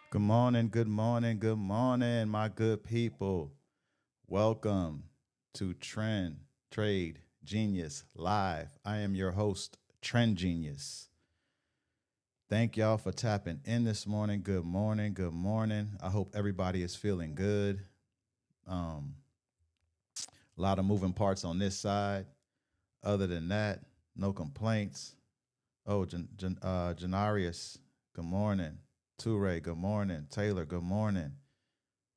Good morning, good morning, good morning, my good people. Welcome to Trade Genius Live. I am your host, Trend Genius. Thank y'all for tapping in this morning. Good morning, good morning. I hope everybody is feeling good. Um, a lot of moving parts on this side. Other than that, no complaints. Oh, Janarius, good morning. Toure, good morning. Taylor, good morning.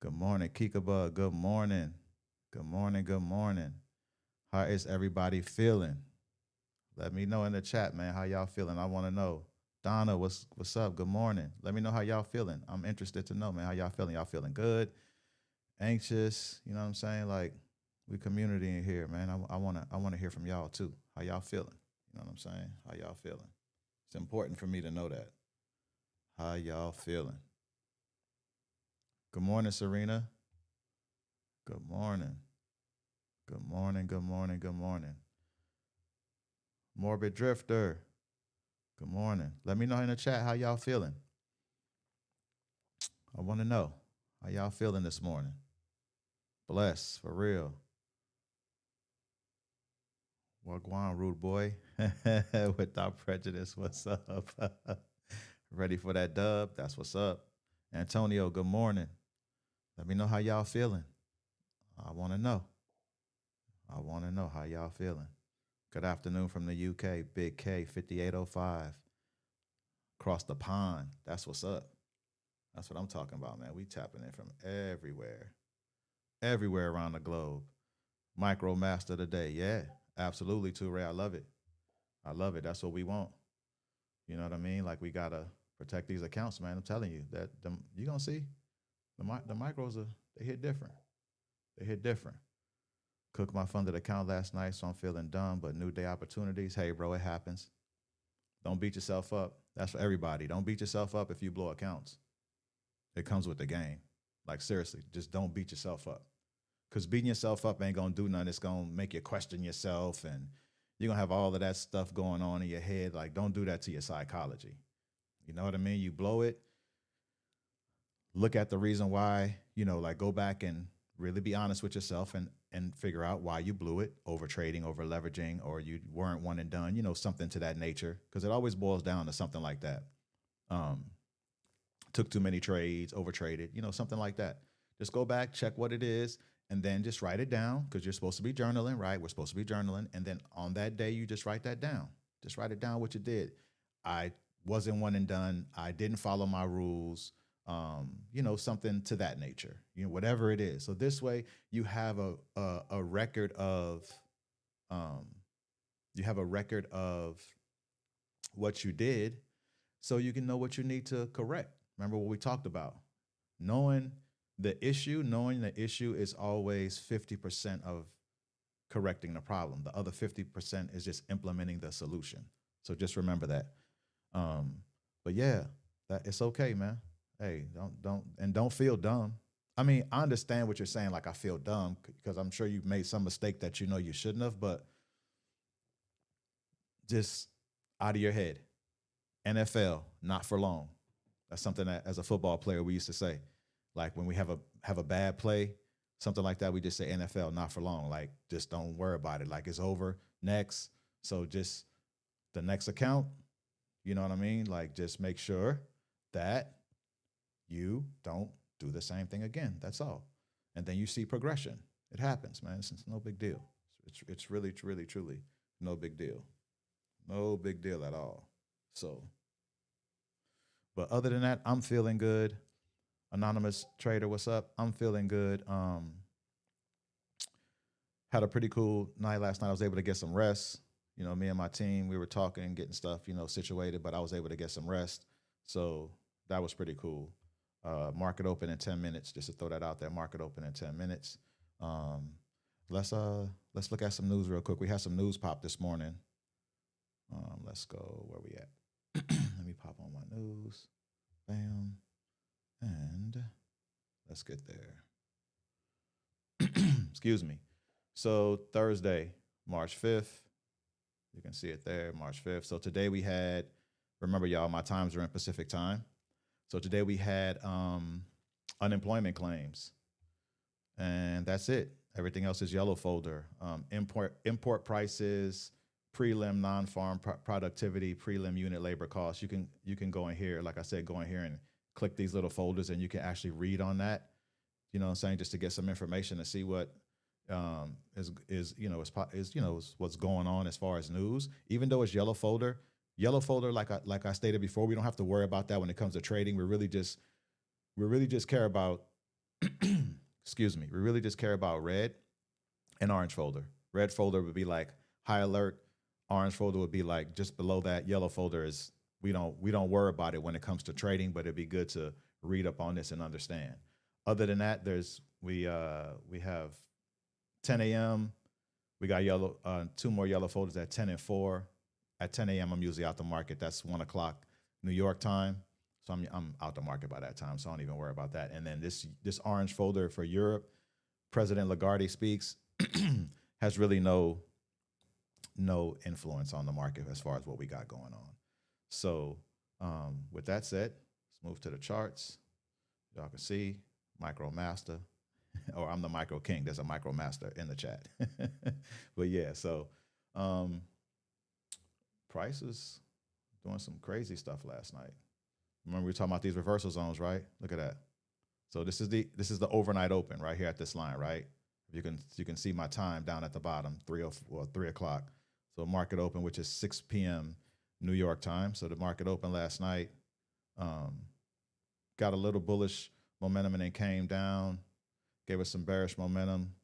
Good morning, Kikaba. Good morning. Good morning. Good morning. How is everybody feeling? Let me know in the chat, man. How y'all feeling? I want to know. Donna, what's up? Good morning. Let me know how y'all feeling. I'm interested to know, man. How y'all feeling? Y'all feeling good? Anxious? You know what I'm saying? Like we community in here, man. I wanna hear from y'all too. How y'all feeling? You know what I'm saying? How y'all feeling? It's important for me to know that. How y'all feeling? Good morning, Serena. Good morning. Good morning, good morning, good morning. Morbid Drifter, good morning. Let me know in the chat how y'all feeling. I want to know how y'all feeling this morning. Bless, for real. Wagwan, rude boy. Without prejudice, what's up? Ready for that dub? That's what's up. Antonio, good morning. Let me know how y'all feeling. I want to know. I want to know how y'all feeling. Good afternoon from the UK. Big K, 5805. Across the pond. That's what's up. That's what I'm talking about, man. We tapping in from everywhere around the globe. Micro master today. Yeah, absolutely, Toure. I love it. I love it. That's what we want. You know what I mean? Like we gotta protect these accounts, man. I'm telling you that you gonna see the micros they hit different. They hit different. Cooked my funded account last night, so I'm feeling dumb. But new day opportunities. Hey, bro, it happens. Don't beat yourself up. That's for everybody. Don't beat yourself up if you blow accounts. It comes with the game. Like seriously, just don't beat yourself up. Because beating yourself up ain't gonna do nothing. It's gonna make you question yourself, and you're gonna have all of that stuff going on in your head. Like, don't do that to your psychology. You know what I mean? You blow it. Look at the reason why. Like go back and really be honest with yourself and figure out why you blew it, over trading, over leveraging, or you weren't one and done. Something to that nature. Because it always boils down to something like that. Um, took too many trades, over traded, something like that. Just go back, check what it is, and then just write it down because you're supposed to be journaling, right? We're supposed to be journaling. And then on that day, you just write that down. Just write it down what you did. I wasn't one and done. I didn't follow my rules. Something to that nature, whatever it is. So this way you have a record of, um, you have a record of what you did so you can know what you need to correct. Remember what we talked about. Knowing the issue is always 50% of correcting the problem. The other 50% is just implementing the solution. So just remember that. Um, but yeah, that it's okay, man. Hey, don't feel dumb. I mean, I understand what you're saying. Like I feel dumb because I'm sure you've made some mistake that you shouldn't have, but just out of your head. NFL, not for long. That's something that as a football player we used to say. Like when we have a bad play, something like that, we just say NFL, not for long. Like just don't worry about it. Like it's over. Next. So just the next account, you know what I mean? Like just make sure that you don't do the same thing again. That's all. And then you see progression. It happens, man. It's no big deal. It's really, really, truly no big deal. No big deal at all. So, but other than that, I'm feeling good. Anonymous trader, what's up? I'm feeling good. Had a pretty cool night last night. I was able to get some rest. Me and my team, we were talking, getting stuff, situated, but I was able to get some rest. So that was pretty cool. Market open in 10 minutes, just to throw that out there. Market open in 10 minutes. Let's look at some news real quick. We had some news pop this morning. Let's go where we at. Let me pop on my news. Bam. And let's get there. Excuse me. So Thursday, March 5th. You can see it there, March 5th. So today we had, remember y'all, my times are in Pacific time. So today we had unemployment claims, and that's it. Everything else is yellow folder. Import prices, prelim non-farm productivity, prelim unit labor costs. You can go in here, like I said, go in here and click these little folders, and you can actually read on that. You know what I'm saying, just to get some information to see what is what's going on as far as news. Even though it's yellow folder, like I stated before, we don't have to worry about that when it comes to trading. We really just care about excuse me, we really just care about red and orange folder. Red folder would be like high alert. Orange folder would be like just below that. Yellow folder is we don't worry about it when it comes to trading, but it'd be good to read up on this and understand. Other than that, we have 10 a.m. We got two more yellow folders at 10 and 4. At 10 a.m. I'm usually out the market. That's 1 o'clock New York time. So I'm out the market by that time, so I don't even worry about that. And then this orange folder for Europe, President Lagarde speaks, has really no influence on the market as far as what we got going on. So with that said, let's move to the charts. Y'all can see Micro Master, or I'm the Micro King. There's a Micro Master in the chat. But yeah, so prices doing some crazy stuff last night. Remember we were talking about these reversal zones, right? Look at that. So this is the overnight open right here at this line, right? You can see my time down at the bottom, 3 o'clock. So market open, which is 6 p.m. New York time. So the market open last night, got a little bullish momentum and then came down, gave us some bearish momentum.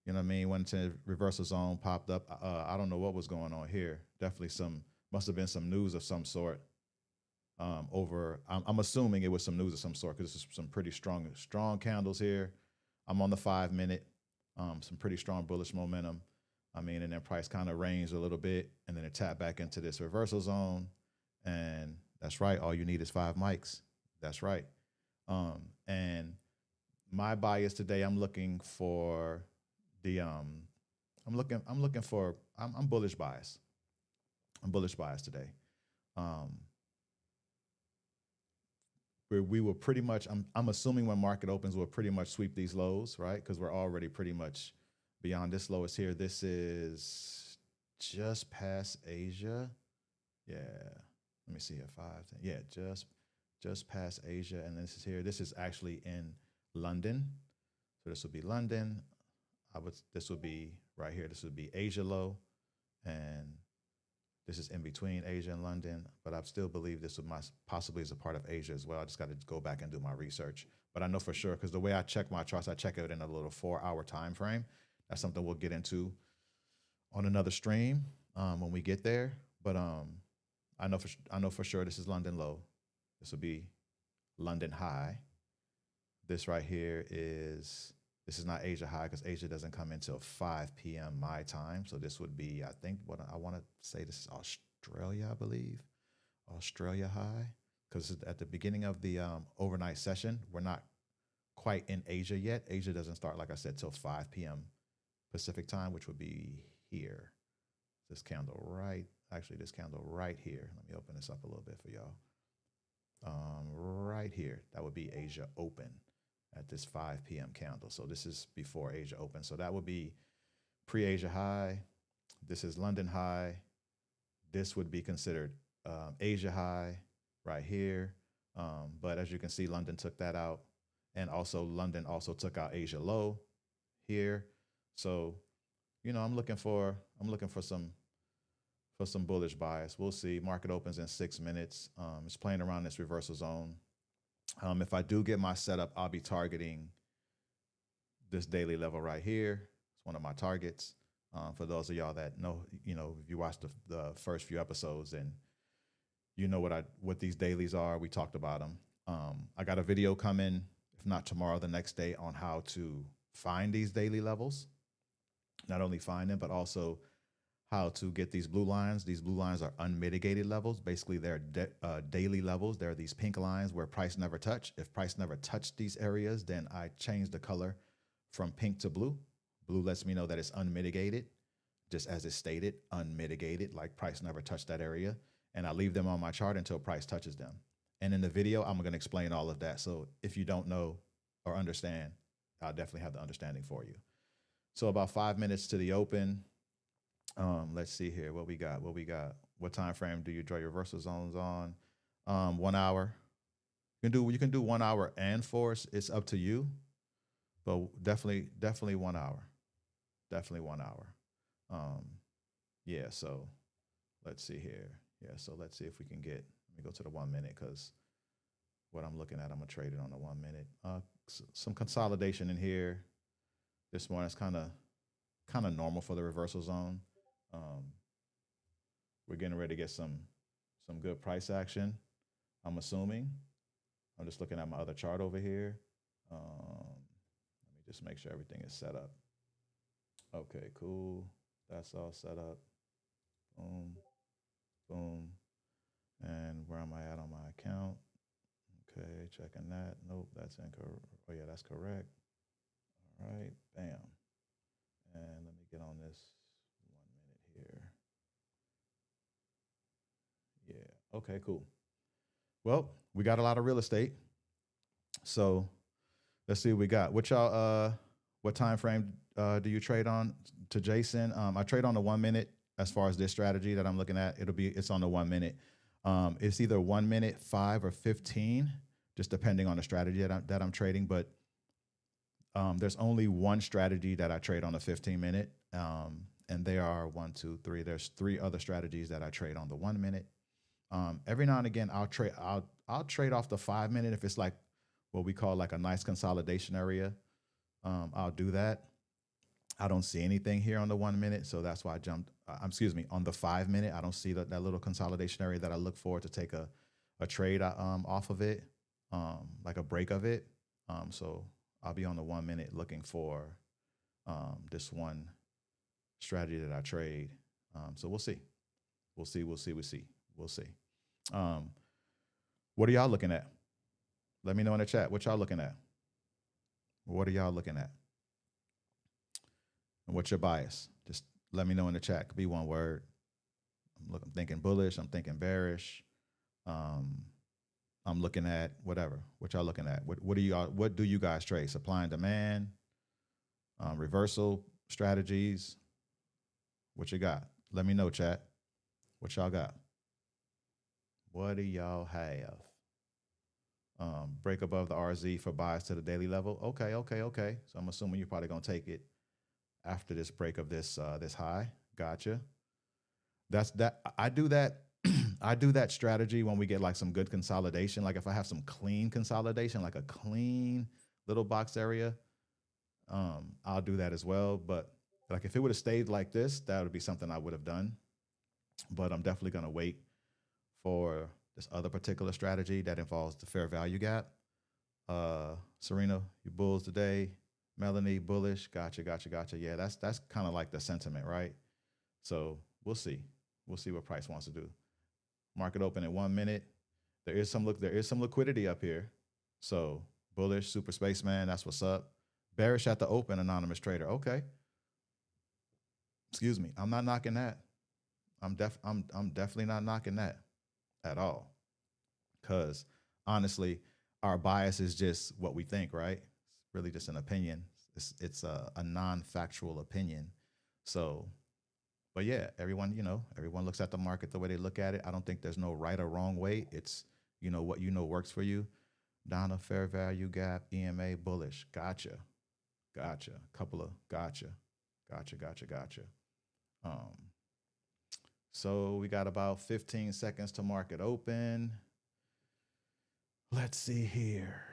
You know what I mean? Went into reversal zone, popped up. I don't know what was going on here. Definitely must have been some news of some sort. I'm assuming it was some news of some sort because there's some pretty strong candles here. I'm on the 5-minute, some pretty strong bullish momentum. I mean, and then price kind of ranged a little bit, and then it tapped back into this reversal zone. And that's right. All you need is 5 mics. That's right. And my bias today, I'm looking for I'm bullish bias. I'm bullish bias today. We will pretty much, I'm assuming when market opens, we'll pretty much sweep these lows, right? Because we're already pretty much beyond this lowest here. This is just past Asia. Yeah. Let me see here, 5, 10. Yeah, just past Asia. And this is here. This is actually in London. So this would be London. This would be right here. This would be Asia low. And this is in between Asia and London, but I still believe this would possibly is a part of Asia as well. I just got to go back and do my research. But I know for sure, because the way I check my charts, I check it in a little 4-hour time frame. That's something we'll get into on another stream when we get there. But I know for sure this is London low. This will be London high. This right here is not Asia high because Asia doesn't come until 5 p.m. my time. So this would be, I think, what I want to say, this is Australia, I believe. Australia high, because at the beginning of the overnight session, we're not quite in Asia yet. Asia doesn't start, like I said, till 5 p.m. Pacific time, which would be here. This candle right here. Let me open this up a little bit for y'all. Right here, that would be Asia open at this 5 p.m. candle. So this is before Asia open. So that would be pre-Asia high. This is London high. This would be considered Asia high right here. But as you can see, London took that out. And also London also took out Asia low here. So, you know, I'm looking for some bullish bias. We'll see. Market opens in 6 minutes. It's playing around this reversal zone. If I do get my setup, I'll be targeting this daily level right here. It's one of my targets. For those of y'all that know, you know, if you watched the first few episodes, and you know what these dailies are. We talked about them. I got a video coming, if not tomorrow, the next day, on how to find these daily levels. Not only find them, but also how to get these blue lines. These blue lines are unmitigated levels. Basically, they're daily levels. They're these pink lines where price never touch. If price never touched these areas, then I change the color from pink to blue. Blue lets me know that it's unmitigated, just as it's stated, unmitigated, like price never touched that area. And I leave them on my chart until price touches them. And in the video, I'm going to explain all of that. So if you don't know or understand, I'll definitely have the understanding for you. So about 5 minutes to the open. Let's see here what we got. What time frame do you draw your reversal zones on? 1 hour. You can do 1 hour and force. It's up to you, but definitely 1 hour. Definitely 1 hour. Yeah. So let's see here. Yeah. So let's see if we can get. Let me go to the 1 minute because what I'm looking at, I'm gonna trade it on the 1 minute. Some consolidation in here this morning. It's kind of normal for the reversal zone. We're getting ready to get some good price action. I'm assuming. I'm just looking at my other chart over here. Let me just make sure everything is set up. Okay, cool. That's all set up. Boom, boom. And where am I at on my account? Okay, checking that. Nope, that's incorrect. Oh yeah, that's correct. All right, bam. And let me get on this 1 minute here. Yeah, okay, cool. Well, we got a lot of real estate. So let's see what we got. What time frame do you trade on? To Jason, I trade on the 1 minute as far as this strategy that I'm looking at. It's on the 1 minute. It's either 1 minute, 5 or 15, just depending on the strategy that I'm trading. But there's only one strategy that I trade on the 15 minute. And they are 1, 2, 3. There's 3 other strategies that I trade on the 1 minute. Every now and again, I'll trade off the 5 minute if it's like what we call like a nice consolidation area. I'll do that. I don't see anything here on the 1 minute, so that's why I jumped. On the 5 minute, I don't see that little consolidation area that I look for to take a trade off of it, like a break of it. So I'll be on the 1 minute looking for this one strategy that I trade. So we'll see. We'll see. What are y'all looking at? Let me know in the chat. What y'all looking at? What are y'all looking at? And what's your bias? Just let me know in the chat. Could be one word. I'm thinking bullish. I'm thinking bearish. I'm looking at whatever. What y'all looking at? What do you guys trade? Supply and demand, reversal strategies. What you got? Let me know, chat. What y'all got? What do y'all have? Break above the RZ for bias to the daily level. Okay. So I'm assuming you're probably gonna take it after this break of this high. Gotcha. I do that. I do that strategy when we get like some good consolidation. Like if I have some clean consolidation, like a clean little box area, I'll do that as well. But like if it would have stayed like this, that would be something I would have done. But I'm definitely gonna wait for this other particular strategy that involves the fair value gap. Serena, you bulls today. Melanie, bullish. Gotcha. Yeah, that's kind of like the sentiment, right? So we'll see. We'll see what price wants to do. Market open in 1 minute. There is some liquidity up here. So bullish, super spaceman. That's what's up. Bearish at the open, anonymous trader. Okay. Excuse me. I'm not knocking that. I'm definitely not knocking that at all. Because honestly, our bias is just what we think, right? It's really just an opinion. It's a non-factual opinion. So, but yeah, everyone looks at the market the way they look at it. I don't think there's no right or wrong way. It's, what works for you. Donna, fair value gap, EMA, bullish. Gotcha. Couple of gotcha. So we got about 15 seconds to market open. Let's see here.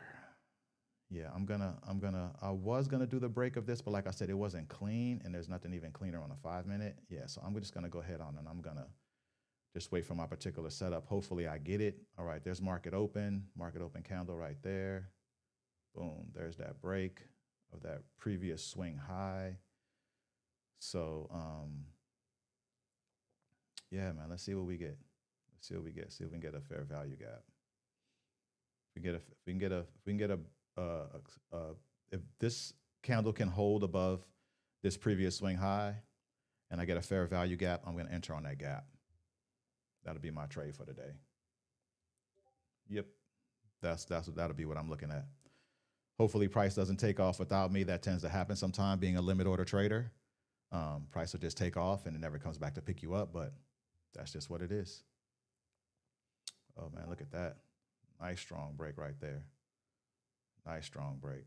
Yeah, I was gonna do the break of this, but like I said, it wasn't clean and there's nothing even cleaner on a 5 minute. Yeah, so I'm just gonna go ahead on and I'm gonna just wait for my particular setup. Hopefully I get it. All right, there's market open candle right there. Boom, there's that break of that previous swing high. So, yeah, man, let's see what we get. See if we can get a fair value gap. If this candle can hold above this previous swing high and I get a fair value gap, I'm going to enter on that gap. That'll be my trade for today. Yep. That'll be what I'm looking at. Hopefully price doesn't take off without me. That tends to happen sometime being a limit order trader. Price will just take off and it never comes back to pick you up, but that's just what it is. Oh man, look at that. Nice strong break right there. Nice strong break.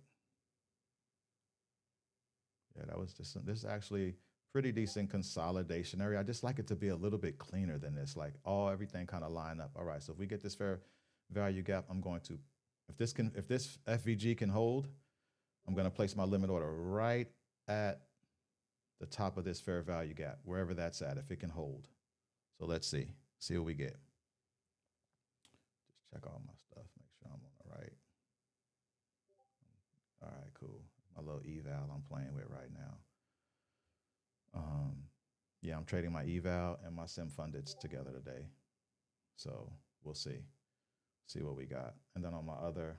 Yeah, that was just, this is actually pretty decent consolidation area. I just like it to be a little bit cleaner than this, like everything kind of line up. All right, so if we get this fair value gap, I'm going to, if this FVG can hold, I'm going to place my limit order right at the top of this fair value gap, wherever that's at, if it can hold. So let's see what we get. Just check all my stuff, make sure I'm on the right. All right, cool. My little eval I'm playing with right now. Yeah, I'm trading my eval and my sim fundeds together today. So we'll see what we got. And then on my other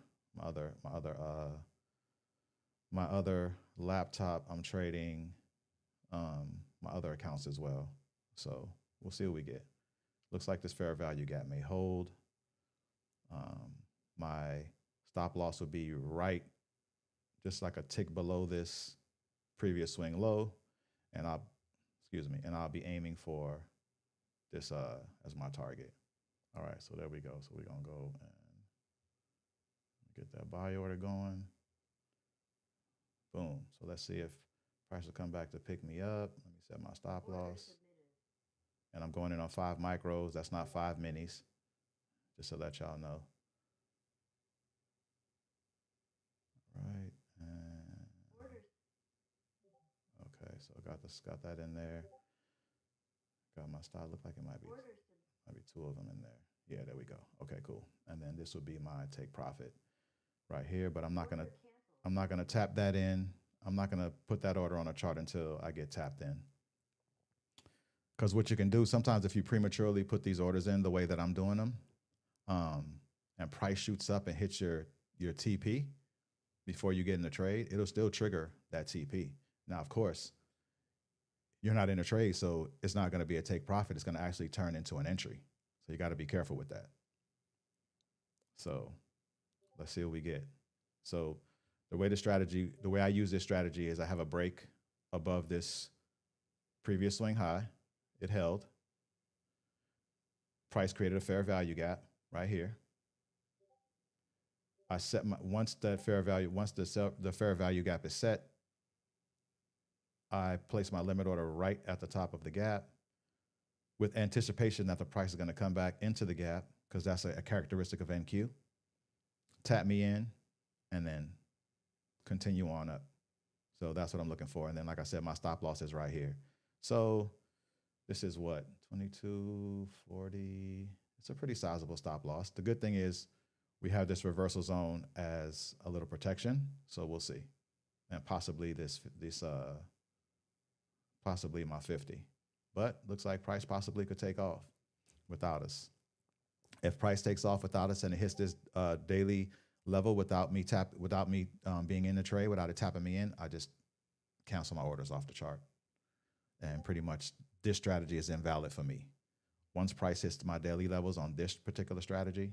laptop, I'm trading my other accounts as well. So we'll see what we get. Looks like this fair value gap may hold. My stop loss would be right, just like a tick below this previous swing low, and I'll be aiming for this as my target. All right, so there we go. So we're gonna go and get that buy order going. Boom. So let's see if price will come back to pick me up. Let me set my stop loss. And I'm going in on 5 micros. That's not 5 minis, just to let y'all know. All right. And okay, so I got that in there. Got my stop. Look like it might be 2 of them in there. Yeah, there we go. Okay, cool. And then this would be my take profit right here, but I'm not gonna tap that in. I'm not gonna put that order on a chart until I get tapped in. Because what you can do sometimes, if you prematurely put these orders in the way that I'm doing them, and price shoots up and hits your TP before you get in the trade, it'll still trigger that TP. Now, of course, you're not in a trade, so it's not going to be a take profit. It's going to actually turn into an entry. So you got to be careful with that. So let's see what we get. So the way I use this strategy is I have a break above this previous swing high. It held. Price created a fair value gap right here. I set once the fair value gap is set, I place my limit order right at the top of the gap with anticipation that the price is going to come back into the gap, because that's a characteristic of NQ. Tap me in and then continue on up. So that's what I'm looking for. And then, like I said, my stop loss is right here. So this is what, 22.40. It's a pretty sizable stop loss. The good thing is we have this reversal zone as a little protection. So we'll see. And possibly possibly my 50. But looks like price possibly could take off without us. If price takes off without us and it hits this daily level without me being in the trade, without it tapping me in, I just cancel my orders off the chart. And pretty much this strategy is invalid for me. Once price hits my daily levels on this particular strategy,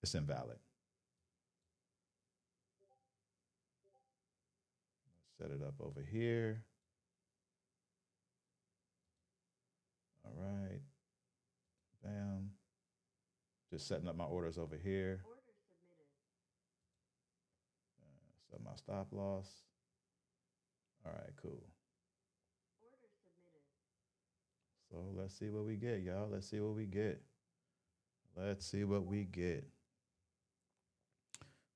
it's invalid. Set it up over here. All right. Bam. Just setting up my orders over here. Set my stop loss. All right, cool. So let's see what we get, y'all. Let's see what we get. Let's see what we get.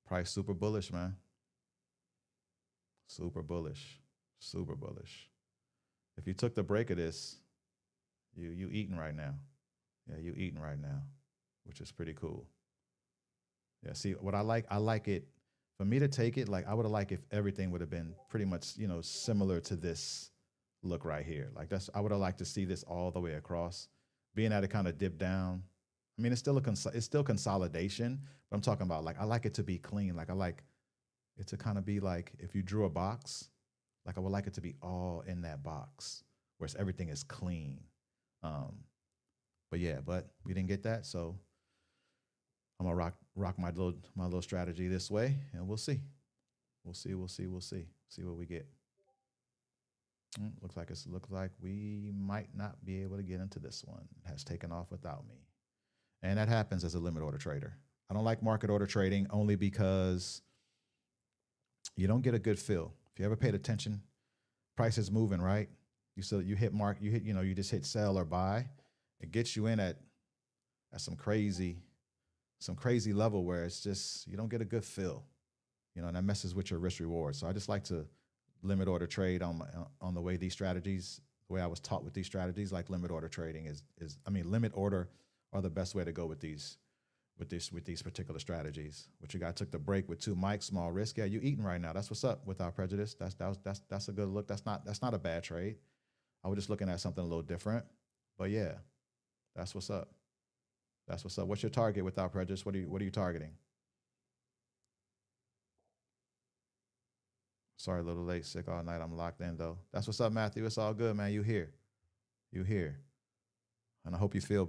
Price super bullish, man. Super bullish. Super bullish. If you took the break of this, you eating right now. Yeah, you eating right now, which is pretty cool. Yeah, see what I like it, for me to take it, like I would have liked if everything would have been pretty much, similar to this look right here. Like I would have liked to see this all the way across. Being that it kind of dipped down. I mean, it's still consolidation, but I'm talking about, like, I like it to be clean. Like I like it to kind of be like if you drew a box, like I would like it to be all in that box, whereas everything is clean. But we didn't get that. So I'm gonna rock my little strategy this way, and we'll see. We'll see. See what we get. Looks like we might not be able to get into this one. It has taken off without me. And that happens as a limit order trader. I don't like market order trading only because you don't get a good feel. If you ever paid attention, price is moving, right? You hit, you just hit sell or buy. It gets you in at some crazy level where it's just, you don't get a good feel, and that messes with your risk reward. So I just like to limit order trade on the way these strategies, the way I was taught with these strategies. Like limit order trading limit order are the best way to go with these particular strategies. What you got, took the break with 2 mics, small risk. Yeah, you eating right now. That's what's up. Without prejudice. That's a good look. That's not a bad trade. I was just looking at something a little different. But yeah, that's what's up. That's what's up. What's your target without prejudice? What are you targeting? Sorry, a little late, sick all night. I'm locked in though. That's what's up, Matthew. It's all good, man. You here. And I hope you feel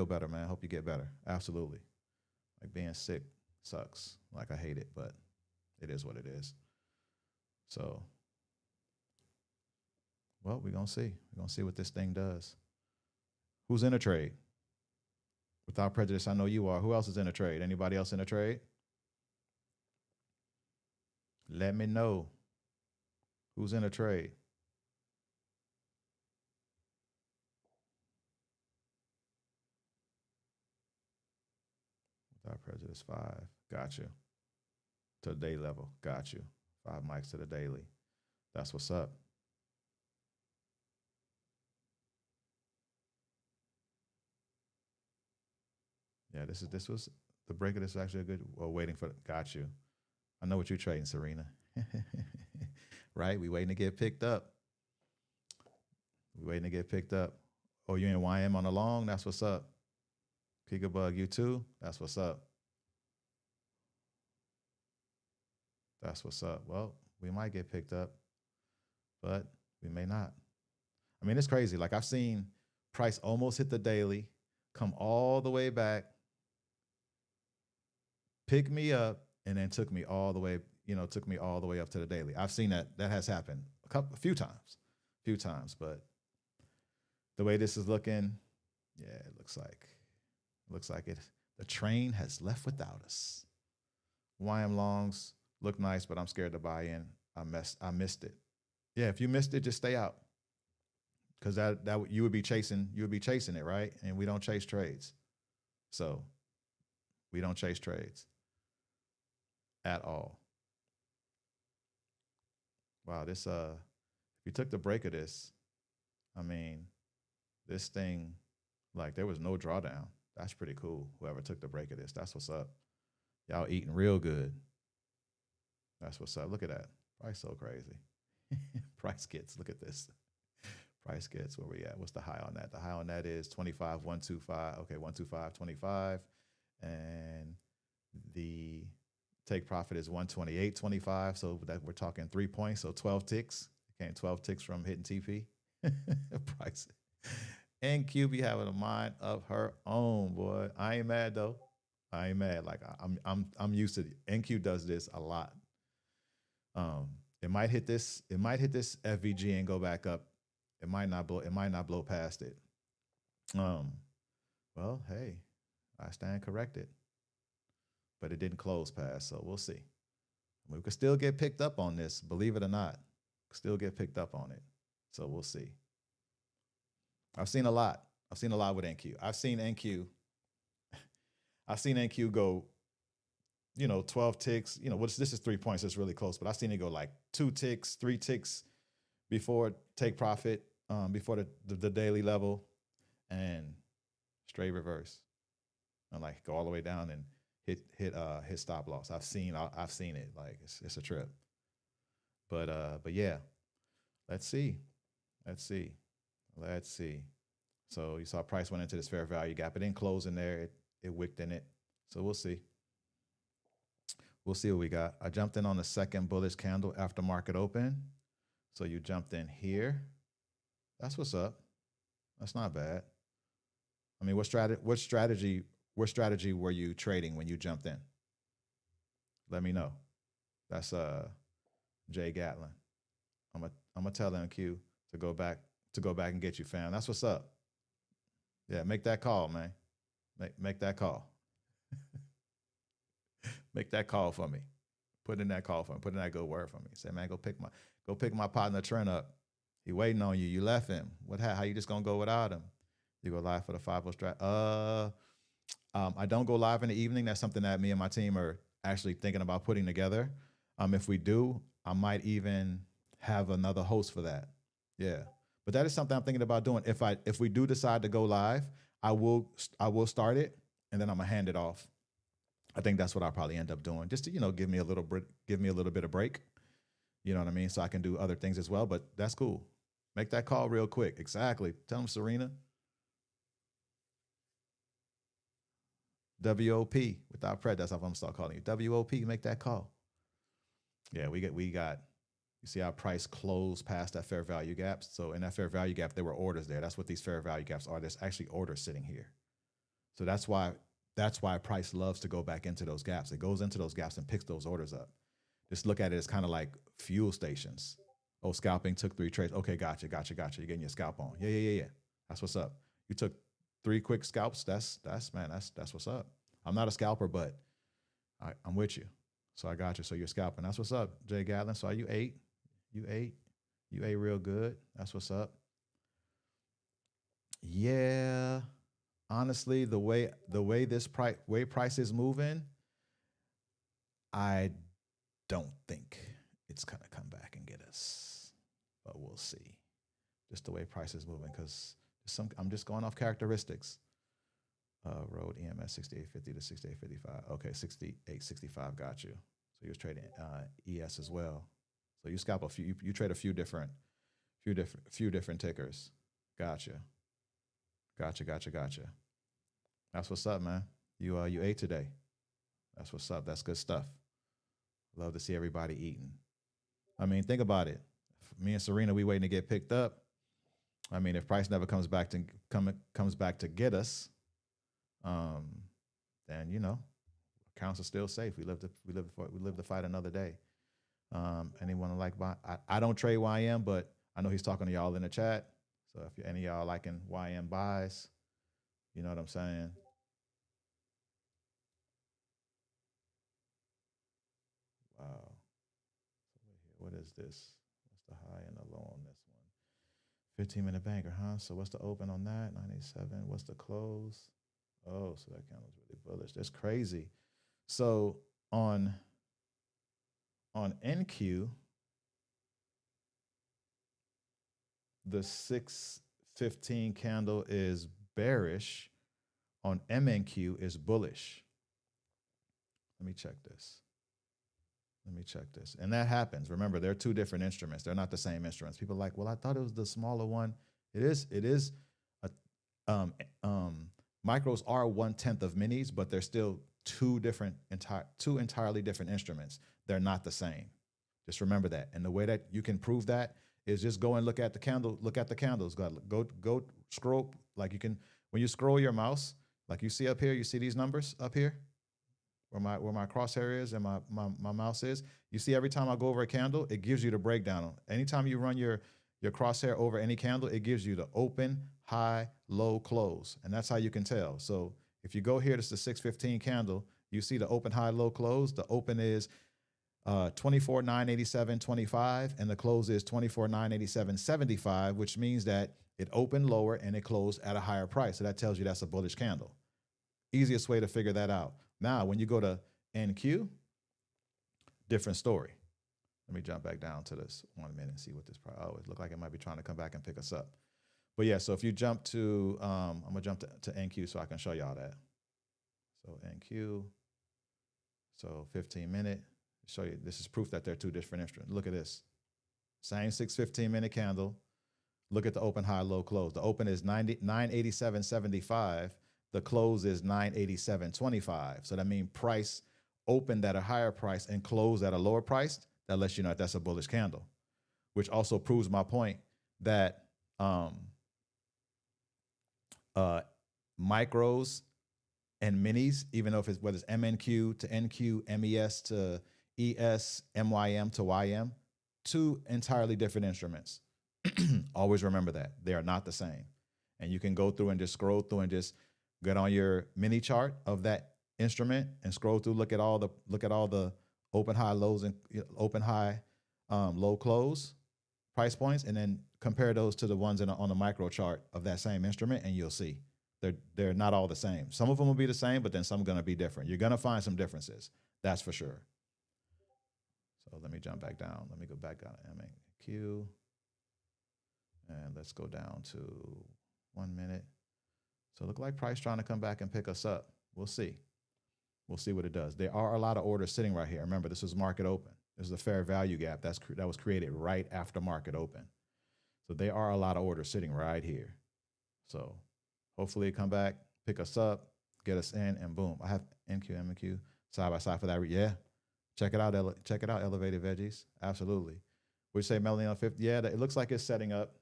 better, man. I hope you get better. Absolutely. Like, being sick sucks. Like, I hate it, but it is what it is. So, well, we're going to see. We're going to see what this thing does. Who's in a trade? Without prejudice, I know you are. Who else is in a trade? Anybody else in a trade? Let me know. Who's in a trade? Without prejudice, 5. Got you. To the day level. Got you. 5 mics to the daily. That's what's up. Yeah, this was the break of this is actually a good. Well, waiting for. Got you. I know what you're trading, Serena. Right? We waiting to get picked up. Oh, you in YM on the long? That's what's up. Peekabug, you too? That's what's up. That's what's up. Well, we might get picked up, but we may not. I mean, it's crazy. Like, I've seen price almost hit the daily, come all the way back, pick me up, and then took me all the way up to the daily. I've seen that has happened a few times, but the way this is looking, yeah, it looks like the train has left without us. YM longs look nice, but I'm scared to buy in. I missed it. Yeah, if you missed it, just stay out. Because that you would be chasing it, right? And we don't chase trades. So we don't chase trades at all. Wow, this if you took the break of this, I mean, this thing, like, there was no drawdown. That's pretty cool. Whoever took the break of this, that's what's up. Y'all eating real good. That's what's up. Look at that. Price so crazy. Price gets, look at this. Price gets, where we at? What's the high on that? The high on that is 25,125. Okay, 125.25. And the take profit is 128.25. So that we're talking 3 points. So 12 ticks. Okay, 12 ticks from hitting TP. Price. NQ be having a mind of her own, boy. I ain't mad though. I ain't mad. Like, I'm used to it. NQ does this a lot. It might hit this FVG and go back up. It might not blow past it. Well, hey, I stand corrected. But it didn't close past, so we'll see. We could still get picked up on this, believe it or not. Still get picked up on it. So we'll see. I've seen a lot with NQ. I've seen NQ go, 12 ticks. This is 3 points. It's really close, but I've seen it go like 2 ticks, 3 ticks before take profit, before the daily level, and straight reverse, and like go all the way down and hit stop loss. I've seen it. Like, it's a trip. But yeah, let's see. So you saw price went into this fair value gap. It didn't close in there. It wicked in it. So we'll see. We'll see what we got. I jumped in on the second bullish candle after market open. So you jumped in here. That's what's up. That's not bad. I mean, what strategy what strategy were you trading when you jumped in? Let me know. That's Jay Gatlin. I'm gonna tell NQ to go back and get you, fam. That's what's up. Yeah, make that call, man. Make that call. Make that call for me. Put in that call for me. Put in that good word for me. Say, man, go pick my partner Trent up. He waiting on you. You left him. How you just gonna go without him? You go live for the 5-0 strat. I don't go live in the evening. That's something that me and my team are actually thinking about putting together. If we do, I might even have another host for that. Yeah. But that is something I'm thinking about doing. If we do decide to go live, I will start it and then I'm gonna hand it off. I think that's what I'll probably end up doing, just to, you know, give me a little bit of break. You know what I mean? So I can do other things as well, but that's cool. Make that call real quick. Exactly. Tell them, Serena. WOP without Pred. That's how I'm gonna start calling you. WOP. Make that call. Yeah, we got. You see how price closed past that fair value gap. So in that fair value gap, there were orders there. That's what these fair value gaps are. There's actually orders sitting here. So that's why price loves to go back into those gaps. It goes into those gaps and picks those orders up. Just look at it as kind of like fuel stations. Oh, scalping took 3 trades. Okay, gotcha. You're getting your scalp on. Yeah. That's what's up. You took 3 quick scalps. That's what's up. I'm not a scalper, but I'm with you. So I got you. So you're scalping. That's what's up, Jay Gatlin. So you ate real good. That's what's up. Yeah. Honestly, the way price is moving, I don't think it's gonna come back and get us, but we'll see. Just the way price is moving, because I'm just going off characteristics. Road EMS 6850 to 6855. Okay, 6865. Got you. So you was trading ES as well. So you scalp a few. You trade a few different tickers. Gotcha. That's what's up, man. You ate today. That's what's up. That's good stuff. Love to see everybody eating. I mean, think about it. Me and Serena, we waiting to get picked up. I mean, if price never comes back to get us, then, you know, accounts are still safe. We live to fight another day. Anyone like buy? I don't trade YM, but I know he's talking to y'all in the chat. So if any of y'all liking YM buys, you know what I'm saying? Wow. What is this? What's the high and the low on this one? 15-minute banker, huh? So what's the open on that? 987. What's the close? Oh, so that candle's really bullish. That's crazy. So on NQ, the 615 candle is bearish. On MNQ is bullish. Let me check this. And that happens. Remember, they're 2 different instruments. They're not the same instruments. People are like, well, I thought it was the smaller one. It is. Micros are 1/10 of minis, but they're still 2 entirely different instruments. They're not the same. Just remember that. And the way that you can prove that is just go and look at the candle. Look at the candles. Go scroll. Like you can, when you scroll your mouse, like you see up here, you see these numbers up here where my crosshair is and my mouse is. You see every time I go over a candle, it gives you the breakdown. Anytime you run your crosshair over any candle, it gives you the open, high, low, close. And that's how you can tell. So if you go here, this is the 615 candle, you see the open, high, low, close. The open is 24,987.25 and the close is 24,987.75, which means that it opened lower and it closed at a higher price. So that tells you that's a bullish candle. Easiest way to figure that out. Now, when you go to NQ, different story. Let me jump back down to this 1 minute and see what this price. Oh, it looked like it might be trying to come back and pick us up. But yeah, so if you jump to, I'm gonna jump to NQ so I can show y'all that. So NQ, so 15-minute, show you, this is proof that they're 2 different instruments. Look at this, same 6-15-minute candle. Look at the open, high, low, close. The open is 987.75. The close is 987.25. So that means price opened at a higher price and closed at a lower price. That lets you know that that's a bullish candle, which also proves my point that micros and minis, even though if it's whether it's MNQ to NQ, MES to ES, MYM to YM, two entirely different instruments. Always remember that they are not the same. And you can go through and just scroll through and just get on your mini chart of that instrument and scroll through, look at all the open high lows and open high low close price points, and then compare those to the ones on the micro chart of that same instrument, and you'll see they're not all the same. Some of them will be the same, but then some are going to be different. You're going to find some differences. That's for sure. So let me jump back down. Let me go back on MNQ. And let's go down to 1 minute. So it look like price trying to come back and pick us up. We'll see. We'll see what it does. There are a lot of orders sitting right here. Remember, this is market open. This is a fair value gap that was created right after market open. So there are a lot of orders sitting right here. So hopefully it come back, pick us up, get us in, and boom. I have NQ, MQ side by side for that. Yeah, check it out. Check it out, Elevated Veggies. Absolutely. We say Melanie on 50. Yeah, it looks like it's setting up.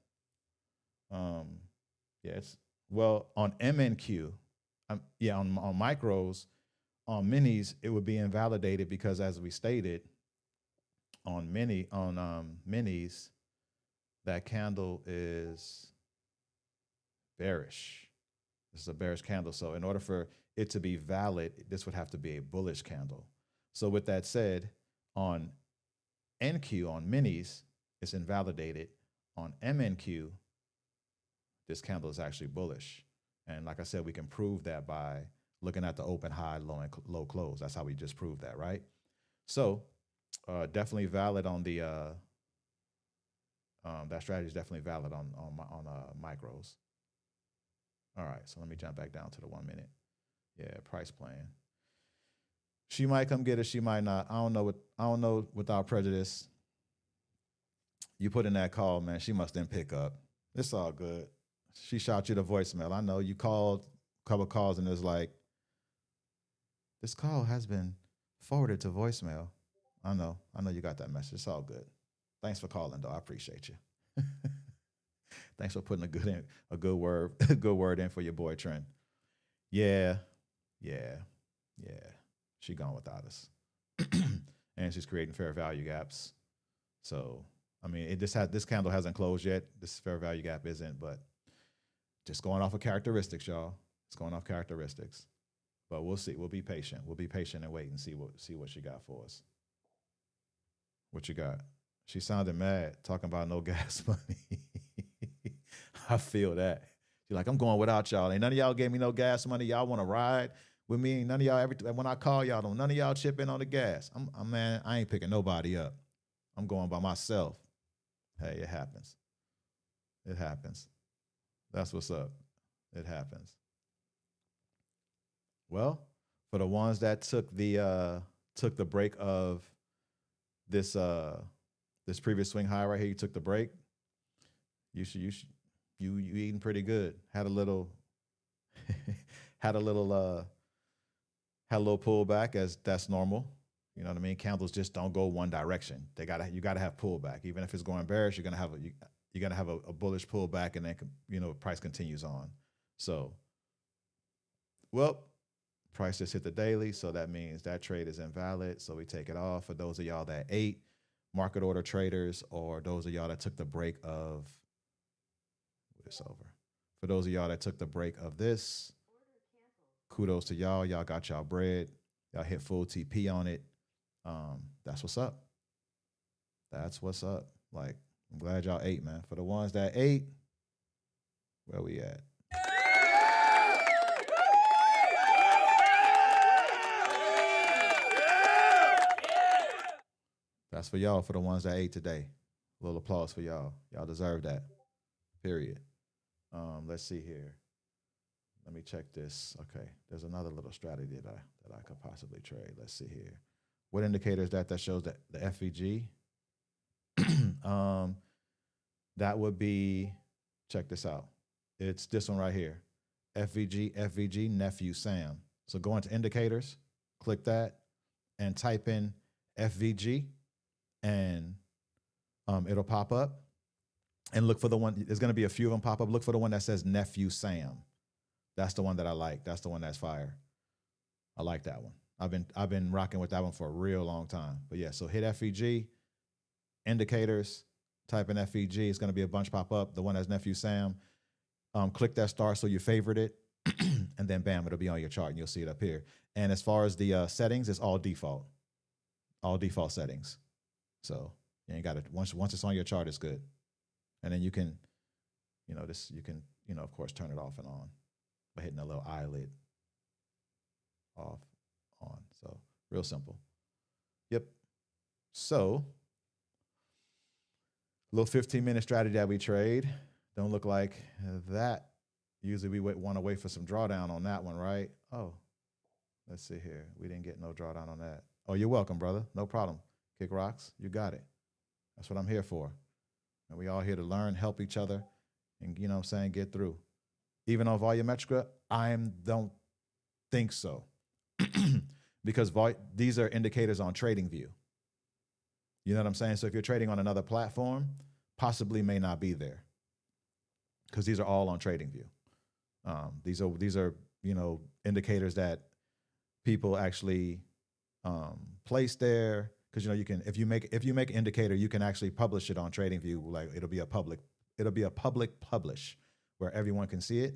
Yeah, it's well on MNQ. Yeah, on micros, on minis, it would be invalidated because, as we stated, on minis, that candle is bearish. This is a bearish candle. So in order for it to be valid, this would have to be a bullish candle. So with that said, on NQ, on minis, it's invalidated. On MNQ, this candle is actually bullish. And like I said, we can prove that by looking at the open, high, low, and low close. That's how we just proved that, right? So definitely valid on the, that strategy is definitely valid on micros. All right, so let me jump back down to the 1 minute. Yeah, price plan. She might come get it, she might not. I don't know without prejudice. You put in that call, man, she must then pick up. It's all good. She shot you the voicemail. I know you called a couple calls and it's like, this call has been forwarded to voicemail. I know you got that message. It's all good. Thanks for calling, though. I appreciate you. Thanks for putting a good word in for your boy Trent. Yeah. She gone without us, and she's creating fair value gaps. So I mean, this candle hasn't closed yet. This fair value gap isn't, but just going off of characteristics, y'all. It's going off characteristics. But we'll see. We'll be patient. We'll be patient and wait and see what she got for us. What you got? She sounded mad, talking about no gas money. I feel that. She's like, I'm going without y'all. Ain't none of y'all gave me no gas money. Y'all want to ride with me? None of y'all, when I call y'all, none of y'all chip in on the gas. Man, I ain't picking nobody up. I'm going by myself. Hey, it happens. It happens. That's what's up. It happens. Well, for the ones that took the break of this previous swing high right here, you took the break. You eating pretty good. Had a little pullback, as that's normal. You know what I mean? Candles just don't go one direction. You gotta have pullback. Even if it's going bearish, you're gonna have a bullish pullback, and then price continues on. So, well, price just hit the daily, so that means that trade is invalid. So we take it off. For those of y'all that ate, market order traders, or those of y'all that took the break of this over. For those of y'all that took the break of this, kudos to y'all. Y'all got y'all bread. Y'all hit full TP on it. That's what's up. That's what's up. Like, I'm glad y'all ate, man. For the ones that ate, where we at? That's for y'all, for the ones that ate today. A little applause for y'all. Y'all deserve that. Period. Let's see here. Let me check this. Okay, there's another little strategy that I could possibly trade. Let's see here. What indicator is that shows that the FVG? That would be, check this out. It's this one right here. FVG, nephew Sam. So go into indicators, click that, and type in FVG, and it'll pop up. And look for the one, there's going to be a few of them pop up. Look for the one that says nephew Sam. That's the one that I like. That's the one that's fire. I like that one. I've been rocking with that one for a real long time. But yeah, so hit FEG, indicators, type in FEG. It's going to be a bunch pop up. The one that's Nephew Sam. Click that star so you favorite it, and then bam, it'll be on your chart and you'll see it up here. And as far as the settings, it's all default settings. So you ain't got to, once it's on your chart, it's good. And then you can, you can, of course, turn it off and on by hitting a little eyelid off, on. So real simple. Yep. So little 15-minute strategy that we trade. Don't look like that. Usually we want to wait for some drawdown on that one, right? Oh, let's see here. We didn't get no drawdown on that. Oh, you're welcome, brother. No problem. Kick rocks. You got it. That's what I'm here for. And we all here to learn, help each other, and, get through. Even on Volumetrica, I don't think so. Because these are indicators on TradingView. You know what I'm saying? So if you're trading on another platform, possibly may not be there, because these are all on TradingView. These are indicators that people actually place there, because you can, if you make an indicator, you can actually publish it on TradingView. Like it'll be a public publish where everyone can see it.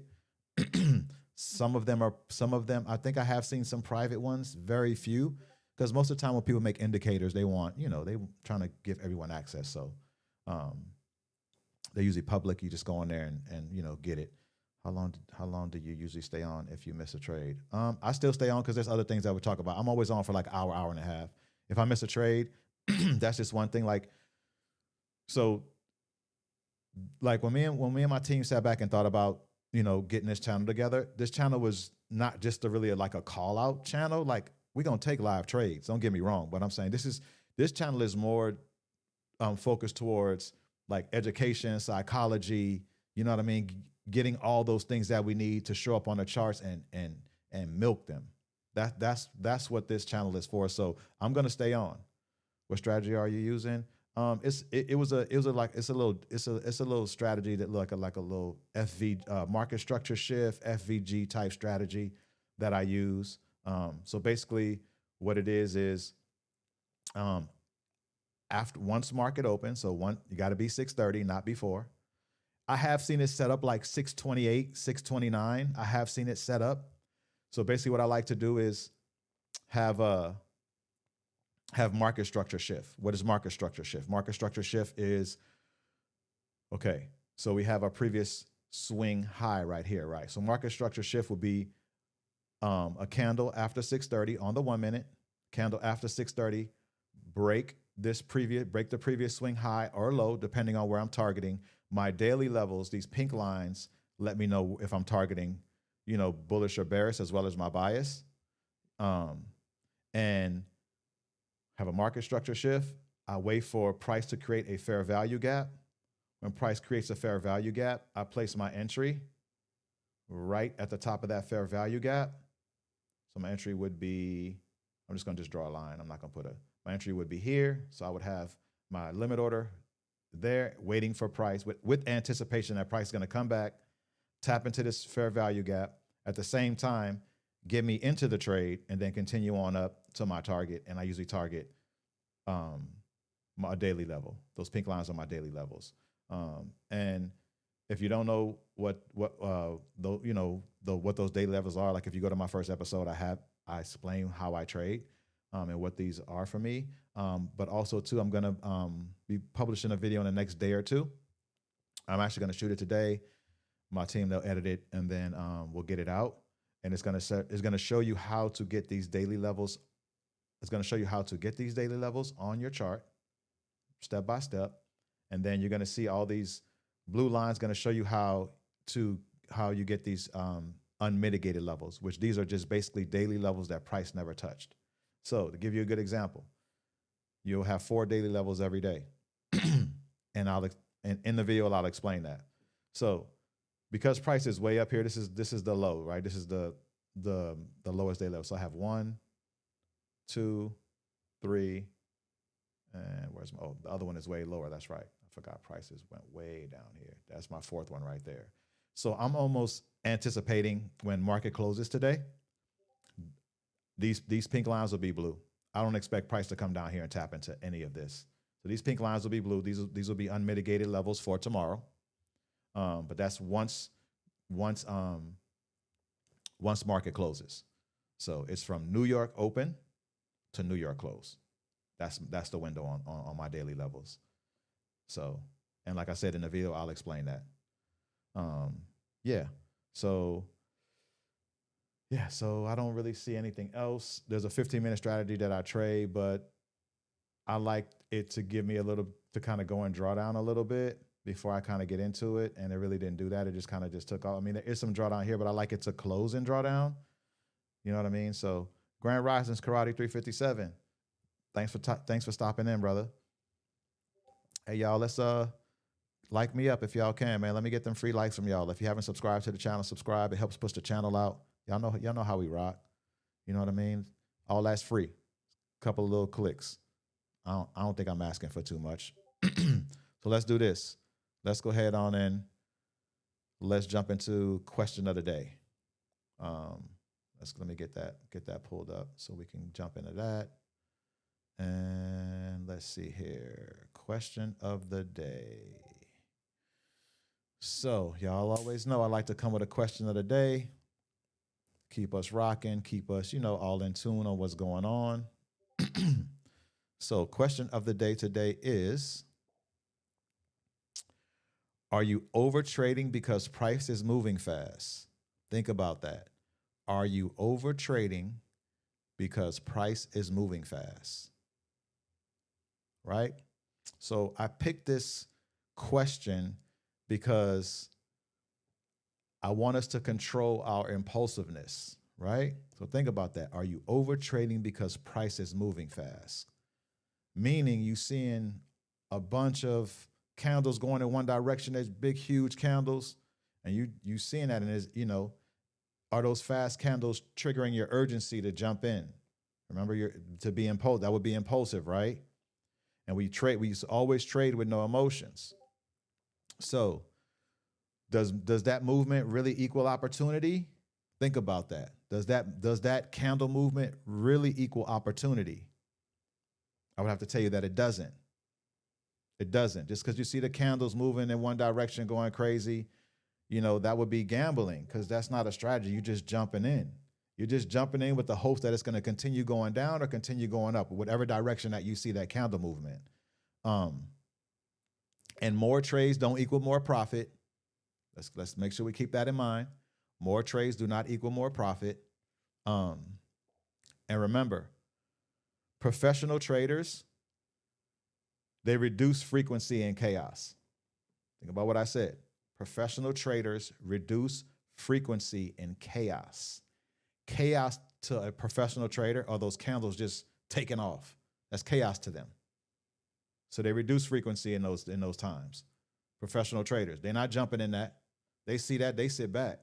Some of them, I think I have seen some private ones, very few, because most of the time when people make indicators, they want, they trying to give everyone access. So they're usually public. You just go in there and get it. How long do you usually stay on if you miss a trade? I still stay on because there's other things that we talk about. I'm always on for like an hour and a half. If I miss a trade, that's just one thing. Like when me and my team sat back and thought about, getting this channel together, this channel was not just like a call out channel. Like we're going to take live trades. Don't get me wrong. But I'm saying this channel is more focused towards like education, psychology, you know what I mean? Getting all those things that we need to show up on the charts and milk them. That's what this channel is for. So I'm going to stay on. What strategy are you using? It's a little strategy that like a little market structure shift, FVG type strategy that I use. So basically what it is after once market open, so you got to be 6:30, not before. I have seen it set up like 6:28, 6:29. I have seen it set up. So basically what I like to do is have market structure shift. What is market structure shift? Market structure shift is, okay, so we have our previous swing high right here, right? So market structure shift would be a candle after 6:30 on the 1 minute, candle after 6:30, break the previous swing high or low, depending on where I'm targeting. My daily levels, these pink lines, let me know if I'm targeting, bullish or bearish, as well as my bias. And have a market structure shift. I wait for price to create a fair value gap. When price creates a fair value gap, I place my entry right at the top of that fair value gap. So my entry would be, I'm just going to draw a line. I'm not going to my entry would be here. So I would have my limit order there waiting for price with anticipation that price is going to come back, tap into this fair value gap. At the same time, get me into the trade and then continue on up to my target. And I usually target my daily level. Those pink lines are my daily levels. And if you don't know what those daily levels are, like if you go to my first episode, I explain how I trade and what these are for me. But also too, I'm gonna be publishing a video in the next day or two. I'm actually gonna shoot it today. My team, they'll edit it, and then we'll get it out. And it's gonna show you how to get these daily levels. It's gonna show you how to get these daily levels on your chart, step by step. And then you're gonna see all these blue lines gonna show you how you get these unmitigated levels, which these are just basically daily levels that price never touched. So to give you a good example, you'll have 4 daily levels every day. And in the video, I'll explain that. So because price is way up here, this is the low, right? This is the lowest daily level. So I have 1, 2, 3, and the other one is way lower. That's right. I forgot prices went way down here. That's my 4th one right there. So I'm almost anticipating when market closes today, these pink lines will be blue. I don't expect price to come down here and tap into any of this. So these pink lines will be blue. These will be unmitigated levels for tomorrow. But that's once market closes. So it's from New York open to New York close. That's the window on my daily levels. So, and like I said in the video, I'll explain that. Yeah. So I don't really see anything else. There's a 15-minute strategy that I trade, but I like it to give me a little, to kind of go and draw down a little bit before I kind of get into it. And it really didn't do that. It just kind of just took off. I mean, there is some drawdown here, but I like it to close and draw down. You know what I mean? So Grand Risings Karate 357. Thanks for stopping in, brother. Hey, y'all, let's like me up if y'all can, man. Let me get them free likes from y'all. If you haven't subscribed to the channel, subscribe. It helps push the channel out. Y'all know how we rock. You know what I mean? All that's free. Couple of little clicks. I don't think I'm asking for too much. So let's do this. Let's go ahead on and let's jump into question of the day. Let me get that pulled up so we can jump into that. And let's see here. Question of the day. So y'all always know I like to come with a question of the day. Keep us rocking, keep us, all in tune on what's going on. So question of the day today is, are you over trading because price is moving fast? Think about that. Are you over trading because price is moving fast? Right? So I picked this question because I want us to control our impulsiveness, right? So think about that. Are you over trading because price is moving fast? Meaning you seeing a bunch of candles going in one direction, there's big, huge candles, and you seeing that, and is, are those fast candles triggering your urgency to jump in? Remember, to be impulsive, that would be impulsive, right? And we used to always trade with no emotions. So does that movement really equal opportunity? Think about that. Does that candle movement really equal opportunity? I would have to tell you that it doesn't. It doesn't. Just because you see the candles moving in one direction going crazy, that would be gambling, because that's not a strategy. You're just jumping in. You're just jumping in with the hopes that it's going to continue going down or continue going up, whatever direction that you see that candle movement. And more trades don't equal more profit. Let's make sure we keep that in mind. More trades do not equal more profit. And remember, professional traders, they reduce frequency and chaos. Think about what I said. Professional traders reduce frequency and chaos. Chaos to a professional trader are those candles just taking off. That's chaos to them. So they reduce frequency in those times. Professional traders, they're not jumping in that. They see that, they sit back.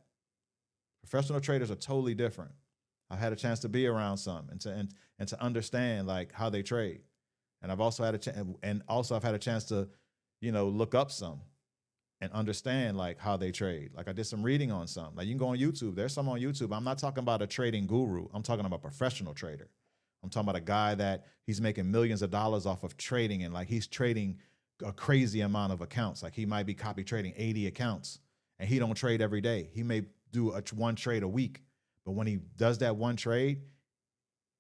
Professional traders are totally different. I've had a chance to be around some and to understand like how they trade. And I've also had a chance to, look up some and understand like how they trade. Like I did some reading on some. Like you can go on YouTube. There's some on YouTube. I'm not talking about a trading guru. I'm talking about a professional trader. I'm talking about a guy that he's making millions of dollars off of trading, and like he's trading a crazy amount of accounts. Like he might be copy trading 80 accounts, and he don't trade every day. He may do one trade a week, but when he does that one trade,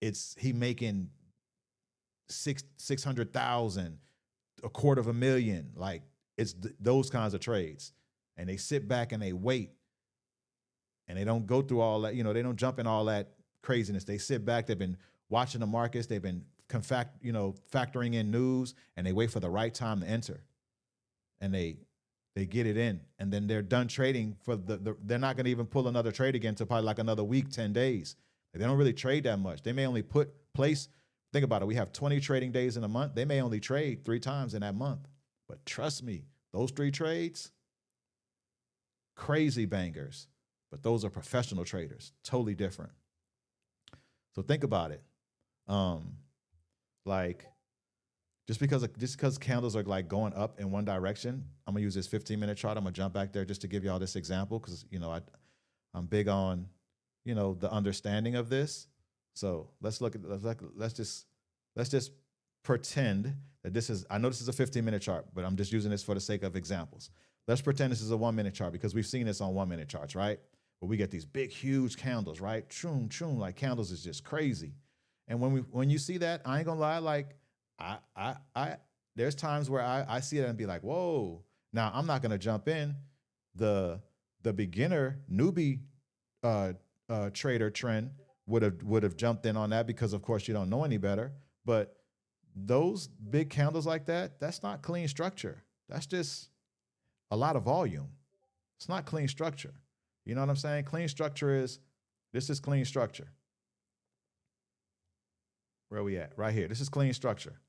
he making 600,000, $250,000. Like it's those kinds of trades, and they sit back and they wait, and they don't go through all that. They don't jump in all that craziness. They sit back. They've been watching the markets. They've been factoring in news, and they wait for the right time to enter, and they get it in, and then they're done trading they're not going to even pull another trade again until probably like another week, 10 days. They don't really trade that much. They may only think about it. We have 20 trading days in a month. They may only trade 3 times in that month. But trust me, those 3 trades, crazy bangers. But those are professional traders, totally different. So think about it. Like just because candles are like going up in one direction, I'm gonna use this 15-minute chart. I'm gonna jump back there just to give y'all this example, because I'm big on the understanding of this. So let's just pretend that this is, I know this is a 15-minute chart, but I'm just using this for the sake of examples. Let's pretend this is a 1-minute chart because we've seen this on 1-minute charts, right? But we get these big, huge candles, right? Choom, choom, like candles is just crazy. And when you see that, I ain't gonna lie, like there's times where I see it and be like, whoa. Now I'm not gonna jump in. The beginner newbie trader trend would have jumped in on that because of course you don't know any better. But those big candles like that, that's not clean structure. That's just a lot of volume. It's not clean structure. You know what I'm saying? Clean structure is, this is clean structure. Where are we at? Right here. This is clean structure.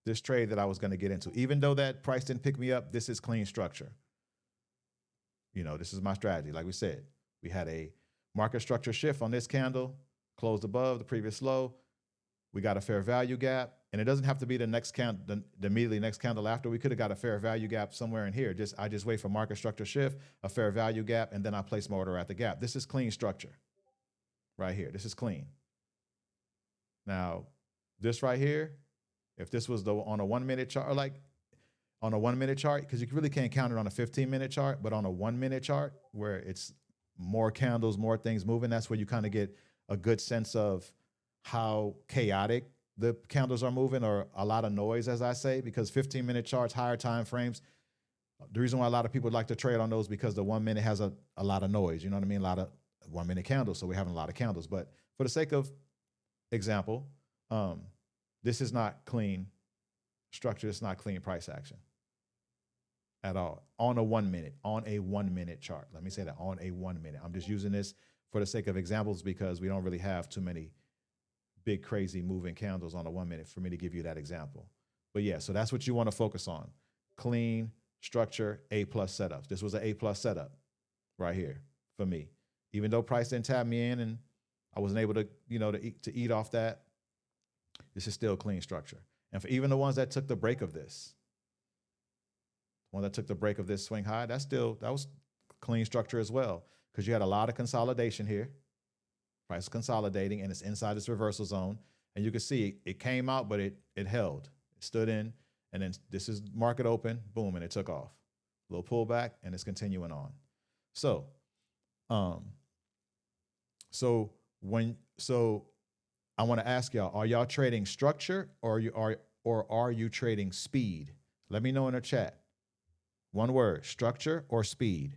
This trade that I was going to get into, even though that price didn't pick me up, this is clean structure. You know, this is my strategy. Like we said, we had a market structure shift on this candle, closed above the previous low. We got a fair value gap, and it doesn't have to be the next candle, the immediately next candle after. We could have got a fair value gap somewhere in here. I just wait for market structure shift, a fair value gap, and then I place my order at the gap. This is clean structure right here. This is clean. Now, this right here, if this was on a 1-minute chart, or like on a 1-minute chart, because you really can't count it on a 15-minute chart, but on a 1-minute chart where it's more candles, more things moving, that's where you kind of get a good sense of how chaotic the candles are moving, or a lot of noise, as I say, because 15-minute charts, higher time frames, the reason why a lot of people like to trade on those because the 1 minute has a lot of noise, you know what I mean? A lot of 1-minute candles, so we're having a lot of candles. But for the sake of example, this is not clean structure. It's not clean price action at all on a 1-minute chart. Let me say that, on a 1 minute. I'm just using this for the sake of examples because we don't really have too many big, crazy moving candles on a 1 minute for me to give you that example. But yeah, so that's what you want to focus on. Clean structure, A+ setups. This was an A+ setup right here for me. Even though price didn't tap me in and I wasn't able to, you know, to eat off that, this is still clean structure. And for even the ones that took the break of this, one that took the break of this swing high, that was clean structure as well, because you had a lot of consolidation here. Price is consolidating and it's inside this reversal zone. And you can see it came out, but it held. It stood in, and then this is market open, boom, and it took off. A little pullback, and it's continuing on. So, I want to ask y'all, are y'all trading structure or are you trading speed? Let me know in the chat. One word, structure or speed.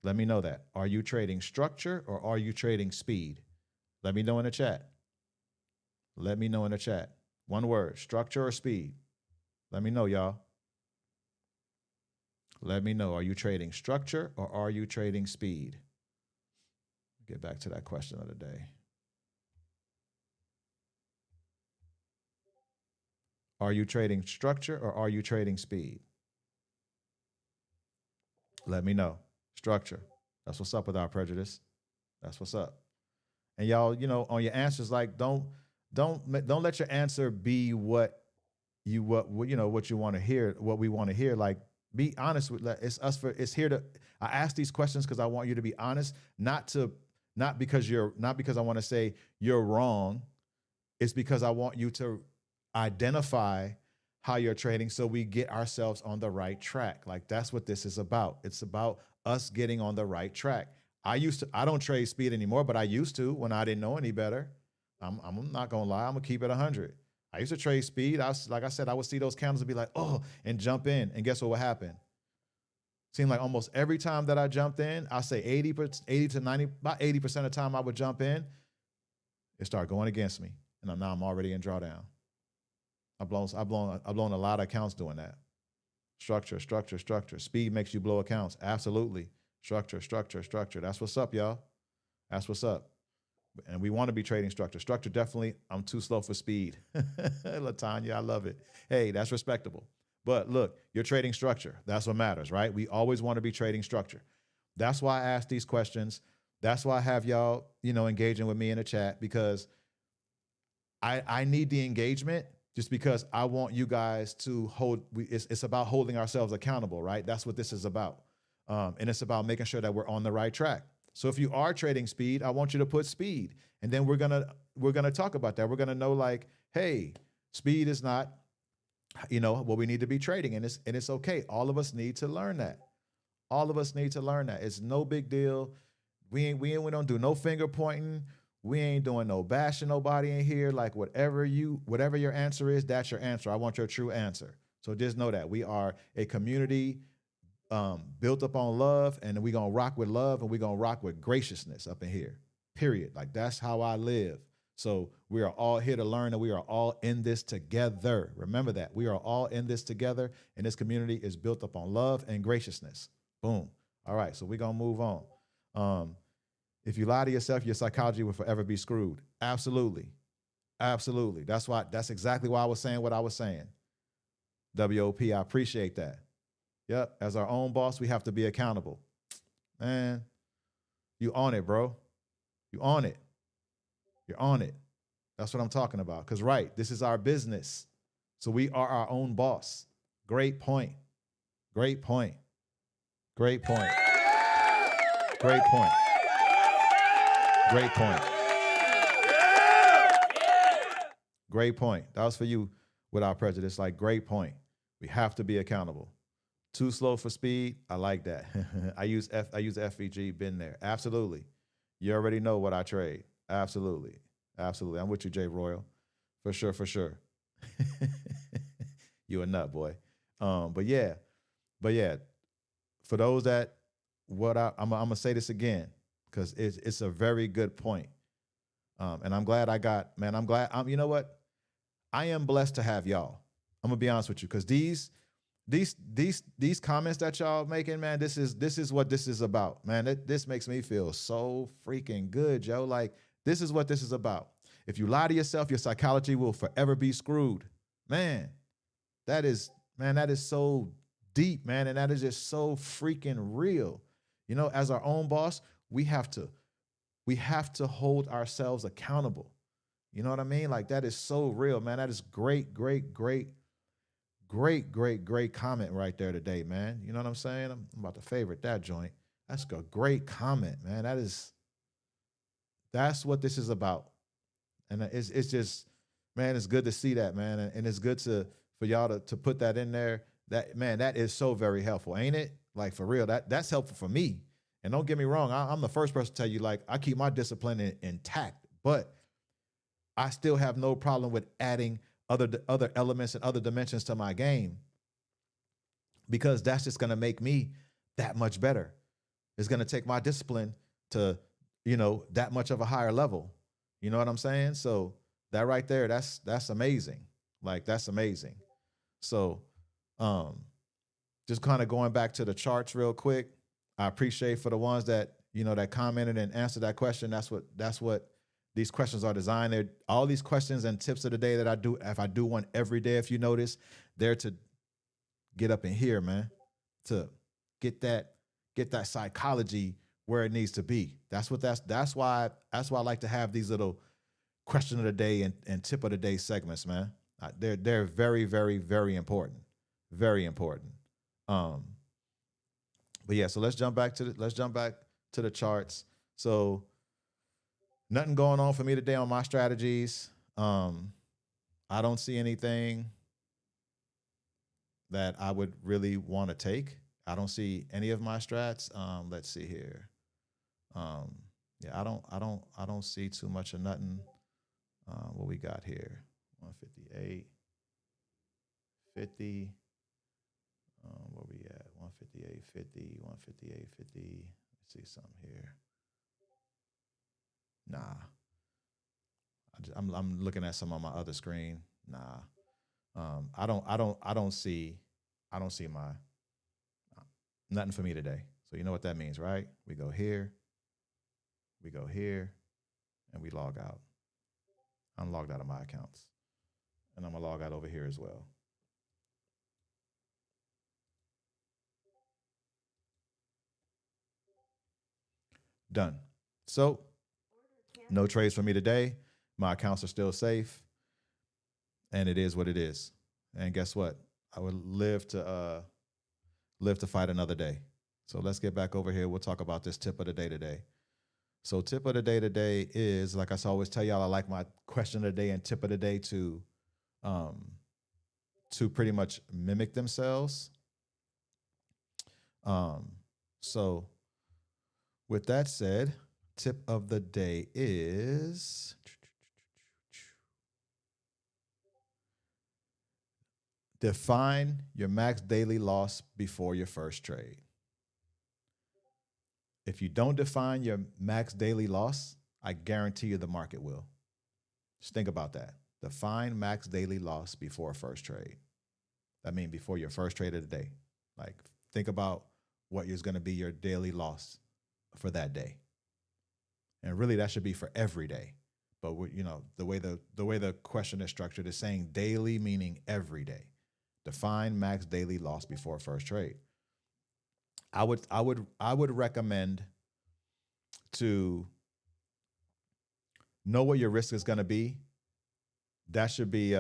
Let me know that. Are you trading structure or are you trading speed? Let me know in the chat. Let me know in the chat. One word, structure or speed. Let me know, y'all. Let me know. Are you trading structure or are you trading speed? Get back to that question of the day. Are you trading structure or are you trading speed? Let me know. Structure. That's what's up with our prejudice. That's what's up. And y'all, you know, on your answers, like don't let your answer be what you want to hear, what we want to hear. Like, be honest with, it's here to, I ask these questions because I want you to be honest, not because I want to say you're wrong. It's because I want you to identify how you're trading so we get ourselves on the right track. Like, that's what this is about. It's about us getting on the right track. I don't trade speed anymore, but I used to when I didn't know any better. I'm not gonna lie, I'm gonna keep it 100. I used to trade speed. Like I said, I would see those candles and be like, oh, and jump in. And guess what would happen? Seemed like almost every time that I jumped in, I say 80 to 90, about 80% of the time I would jump in, it started going against me. And now I'm already in drawdown. I've blown a lot of accounts doing that. Structure, structure, structure. Speed makes you blow accounts. Absolutely. Structure, structure, structure. That's what's up, y'all. That's what's up. And we want to be trading structure. Structure, definitely. I'm too slow for speed. LaTanya, I love it. Hey, that's respectable. But look, you're trading structure. That's what matters, right? We always want to be trading structure. That's why I ask these questions. That's why I have y'all, engaging with me in the chat, because I need the engagement, just because I want you guys to it's about holding ourselves accountable, right? That's what this is about. And it's about making sure that we're on the right track. So if you are trading speed, I want you to put speed, and then we're we're going to talk about that. We're going to know like, hey, speed is not, what we need to be trading. And it's okay. All of us need to learn that. All of us need to learn that. It's no big deal. We don't do no finger pointing. We ain't doing no bashing nobody in here. Like whatever your answer is, that's your answer. I want your true answer. So just know that we are a community built up on love, and we're going to rock with love, and we're going to rock with graciousness up in here, period. Like that's how I live. So we are all here to learn, and we are all in this together. Remember that. We are all in this together, and this community is built up on love and graciousness. Boom. All right, so we're going to move on. If you lie to yourself, your psychology will forever be screwed. Absolutely. Absolutely. That's exactly why I was saying what I was saying. WOP, I appreciate that. Yep, as our own boss, we have to be accountable. Man, you on it, bro. You on it. You're on it. That's what I'm talking about. Because, right, this is our business. So we are our own boss. Great point. Great point. Great point. Great point. Great point. Great point. That was for you without prejudice. Like, great point. We have to be accountable. Too slow for speed. I like that. I use FVG, been there. Absolutely. You already know what I trade. Absolutely. Absolutely. I'm with you, Jay Royal. For sure, for sure. You a nut, boy. But yeah. For those that I'm gonna say this again, because it's a very good point. And I'm glad you know what? I am blessed to have y'all. I'm gonna be honest with you, because these comments that y'all making, man, this is what this is about, man. This makes me feel so freaking good, Joe. Like, this is what this is about. If you lie to yourself, your psychology will forever be screwed. Man, that is so deep, man, and that is just so freaking real. As our own boss, we have to hold ourselves accountable. You know what I mean? Like, that is so real, man. That is great comment right there today, man. You know what I'm saying? I'm about to favorite that joint. That's a great comment, man. That's what this is about. And it's just, man, it's good to see that, man. And it's good for y'all to put that in there. That is so very helpful, ain't it? Like, for real, that's helpful for me. And don't get me wrong, I'm the first person to tell you, like, I keep my discipline intact, but I still have no problem with adding other elements and other dimensions to my game, because that's just going to make me that much better. It's going to take my discipline to, that much of a higher level. You know what I'm saying? So that right there, that's amazing. Like, that's amazing. So, just kind of going back to the charts real quick. I appreciate for the ones that, that commented and answered that question. That's what these questions are designed. They're all these questions and tips of the day that I do. If I do one every day, if you notice, they're to get up in here, man, to get that psychology where it needs to be. That's why I like to have these little question of the day and tip of the day segments, man. They're very, very, very important. Very important. But yeah, so let's jump back to the charts. So nothing going on for me today on my strategies. I don't see anything that I would really want to take. I don't see any of my strats. Let's see here. Yeah, I don't see too much of nothing. What we got here? 158, 50. Where we at? 158, 50, 158, 50. Let's see something here. Nah. I'm looking at some on my other screen. Nah. I don't see my nothing for me today. So you know what that means, right? We go here, and we log out. I'm logged out of my accounts. And I'm gonna log out over here as well. Done. So no trades for me today. My accounts are still safe. And it is what it is. And guess what? I would live to fight another day. So let's get back over here. We'll talk about this tip of the day today. So tip of the day today is, like I always tell y'all, I like my question of the day and tip of the day to pretty much mimic themselves. So with that said, tip of the day is define your max daily loss before your first trade. If you don't define your max daily loss, I guarantee you the market will. Just think about that. Define max daily loss before first trade. That means before your first trade of the day. Like, think about what is going to be your daily loss for that day. And really, that should be for every day. But the way the question is structured is saying daily, meaning every day. Define max daily loss before first trade. I would recommend to know what your risk is going to be. That should be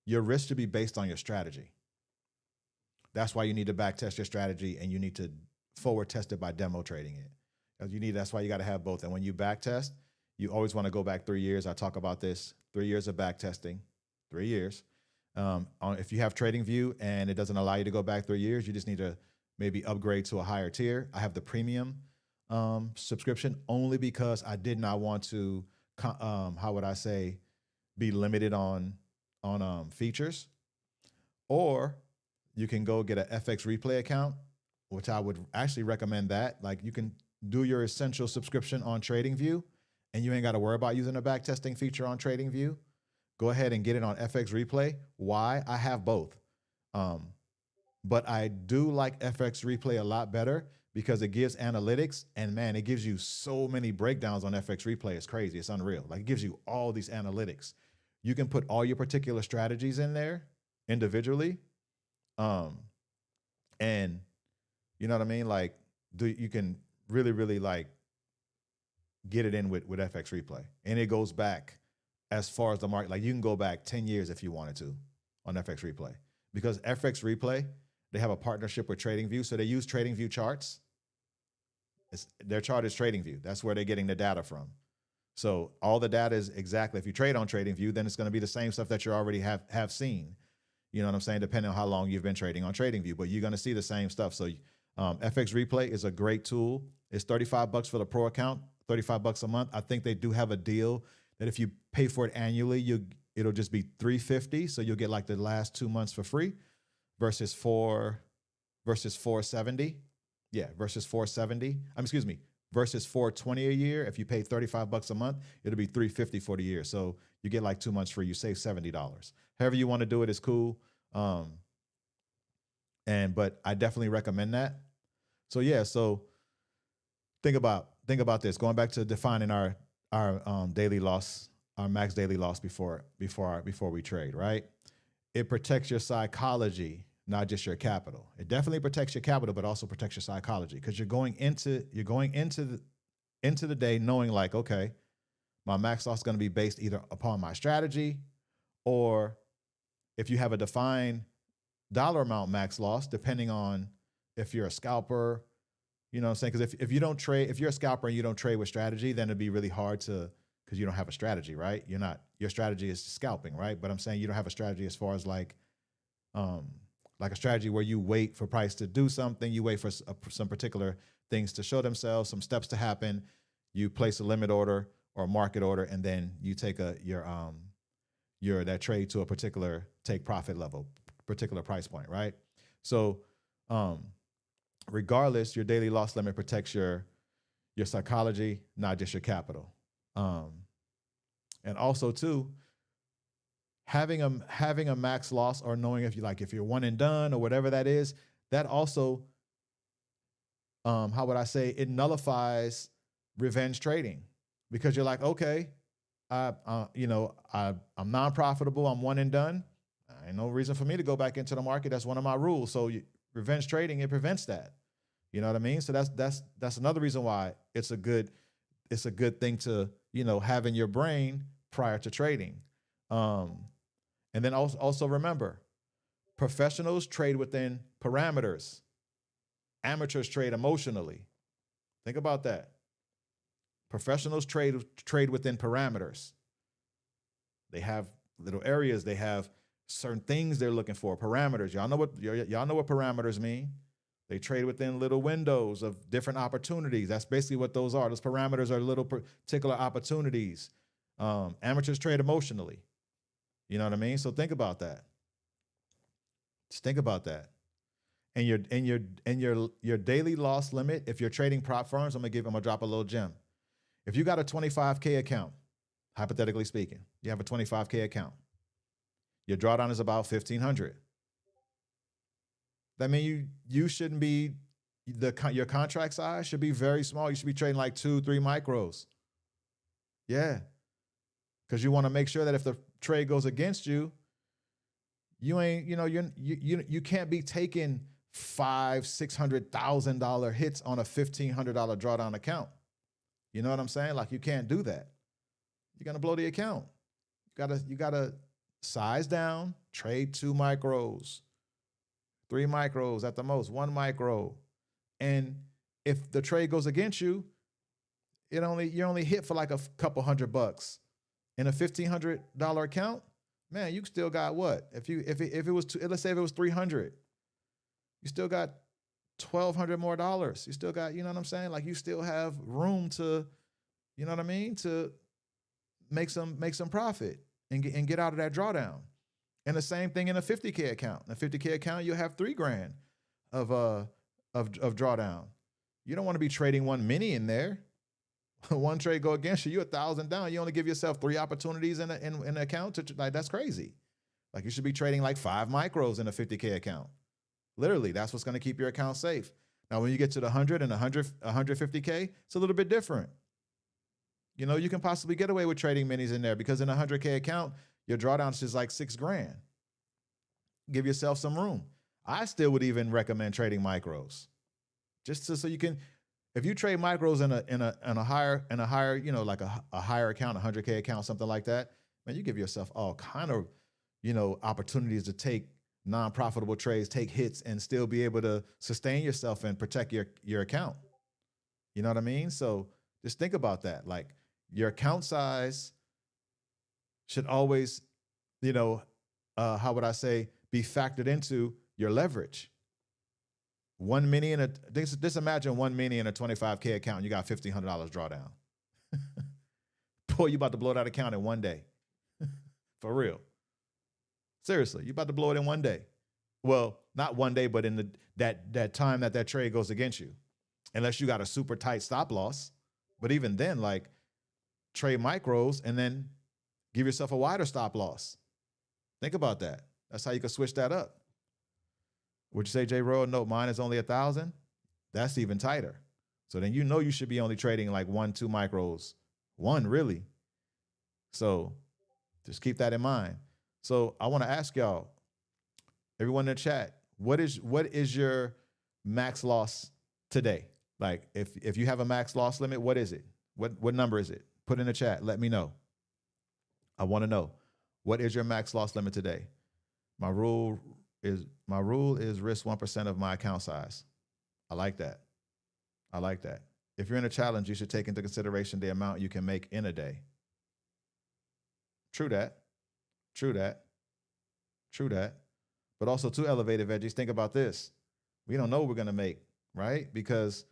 your risk should be based on your strategy. That's why you need to back test your strategy, and you need to forward test it by demo trading it. That's why you got to have both. And when you back test, you always want to go back 3 years. I talk about this, 3 years of back testing, 3 years. If you have TradingView and it doesn't allow you to go back 3 years, you just need to maybe upgrade to a higher tier. I have the premium subscription only because I did not want to, be limited on features. Or you can go get an FX replay account, which I would actually recommend that. Like, you can do your essential subscription on TradingView, and you ain't got to worry about using a back testing feature on TradingView. Go ahead and get it on FX replay. Why? I have both. But I do like FX replay a lot better because it gives analytics, and man, it gives you so many breakdowns on FX replay. It's crazy. It's unreal. Like, it gives you all these analytics. You can put all your particular strategies in there individually. And you know what I mean? Like, you can really, really like get it in with FX replay. And it goes back as far as the market. Like, you can go back 10 years if you wanted to on FX replay, because FX replay, they have a partnership with TradingView. So they use TradingView charts. Their chart is TradingView. That's where they're getting the data from. So all the data is exactly, if you trade on TradingView, then it's going to be the same stuff that you already have seen. You know what I'm saying? Depending on how long you've been trading on TradingView, but you're going to see the same stuff. So FX Replay is a great tool. It's $35 for the pro account, $35 a month. I think they do have a deal that if you pay for it annually, it'll just be $350. So you'll get like the last 2 months for free versus $470. Yeah, versus $470. Versus $420 a year. If you pay $35 a month, it'll be $350 for the year. So you get like 2 months free. You save $70. However you want to do it is cool. But I definitely recommend that. So yeah, so think about this. Going back to defining our daily loss, our max daily loss before we trade, right? It protects your psychology, not just your capital. It definitely protects your capital, but also protects your psychology, because you're going into the day knowing like, okay, my max loss is going to be based either upon my strategy, or if you have a defined dollar amount max loss, depending on if you're a scalper, you know what I'm saying? Because if you're a scalper and you don't trade with strategy, then it'd be really hard because you don't have a strategy, right? Your strategy is scalping, right? But I'm saying you don't have a strategy as far as like a strategy where you wait for price to do something, you wait for some particular things to show themselves, some steps to happen, you place a limit order or a market order, and then you take that trade to a particular take profit level, particular price point, right? So regardless, your daily loss limit protects your psychology, not just your capital. And also too, having a max loss, or knowing if you're one and done or whatever that is, that also, how would I say, it nullifies revenge trading, because you're like, okay, I'm non-profitable, I'm one and done. Ain't no reason for me to go back into the market. That's one of my rules. So revenge trading, it prevents that. You know what I mean? So that's another reason why it's a good thing to, have in your brain prior to trading. And then also remember, professionals trade within parameters. Amateurs trade emotionally. Think about that. Professionals trade within parameters. They have little areas. They have certain things they're looking for. Parameters. Y'all know what parameters mean. They trade within little windows of different opportunities. That's basically what those are. Those parameters are little particular opportunities. Amateurs trade emotionally. You know what I mean? So think about that. Just think about that. And your daily loss limit, if you're trading prop firms, I'm gonna drop a little gem. If you got a 25K account, hypothetically speaking, you have a 25K account. Your drawdown is about 1,500. That means you shouldn't be, your contract size should be very small. You should be trading like 2-3 micros. Yeah. Because you want to make sure that if the trade goes against you, you ain't, you can't be taking $500,000-$600,000 hits on a $1,500 drawdown account. You know what I'm saying? Like, you can't do that. You're gonna blow the account. You gotta size down, trade 2 micros, 3 micros at the most, 1 micro. And if the trade goes against you, you're only hit for like a couple $100 in a $1,500 account. Man, you still got what? If it was let's say if it was 300, you still got $1,200 more dollars. You still got, you know what I'm saying? Like, you still have room to, you know what I mean, to make some profit and get out of that drawdown. And the same thing in a 50K account. In a 50K account, you'll have $3,000 of drawdown. You don't want to be trading one mini in there. One trade go against you, you're 1,000 down. You only give yourself 3 opportunities in an account. Like, that's crazy. Like, you should be trading like 5 micros in a 50K account. Literally, that's what's going to keep your account safe. Now, when you get to the 100 and 150K, it's a little bit different. You know, you can possibly get away with trading minis in there because in a 100K account, your drawdown is just like $6,000. Give yourself some room. I still would even recommend trading micros, just so you can. If you trade micros in a higher, you know, like a higher account, a 100K account, something like that, man, you give yourself all kind of, you know, opportunities to take non-profitable trades, take hits, and still be able to sustain yourself and protect your account. You know what I mean? So just think about that. Like, your account size should always, you know, how would I say, be factored into your leverage. One mini in just imagine one mini in a 25K account, and you got $1,500 drawdown. Boy, you about to blow that account in one day. For real. Seriously, you about to blow it in one day. Well, not one day, but in that time that trade goes against you. Unless you got a super tight stop loss. But even then, like, trade micros and then give yourself a wider stop loss. Think about that. That's how you can switch that up. Would you say, J. Rowe, no, mine is only 1,000? That's even tighter. So then you know you should be only trading like 1-2 micros. 1, really. So just keep that in mind. So I want to ask y'all, everyone in the chat, what is your max loss today? Like, if you have a max loss limit, what is it? What number is it? Put in the chat. Let me know. I want to know. What is your max loss limit today? My rule is risk 1% of my account size. I like that. I like that. If you're in a challenge, you should take into consideration the amount you can make in a day. True that. True that. True that. But also, too, elevated veggies, think about this. We don't know what we're going to make, right? Because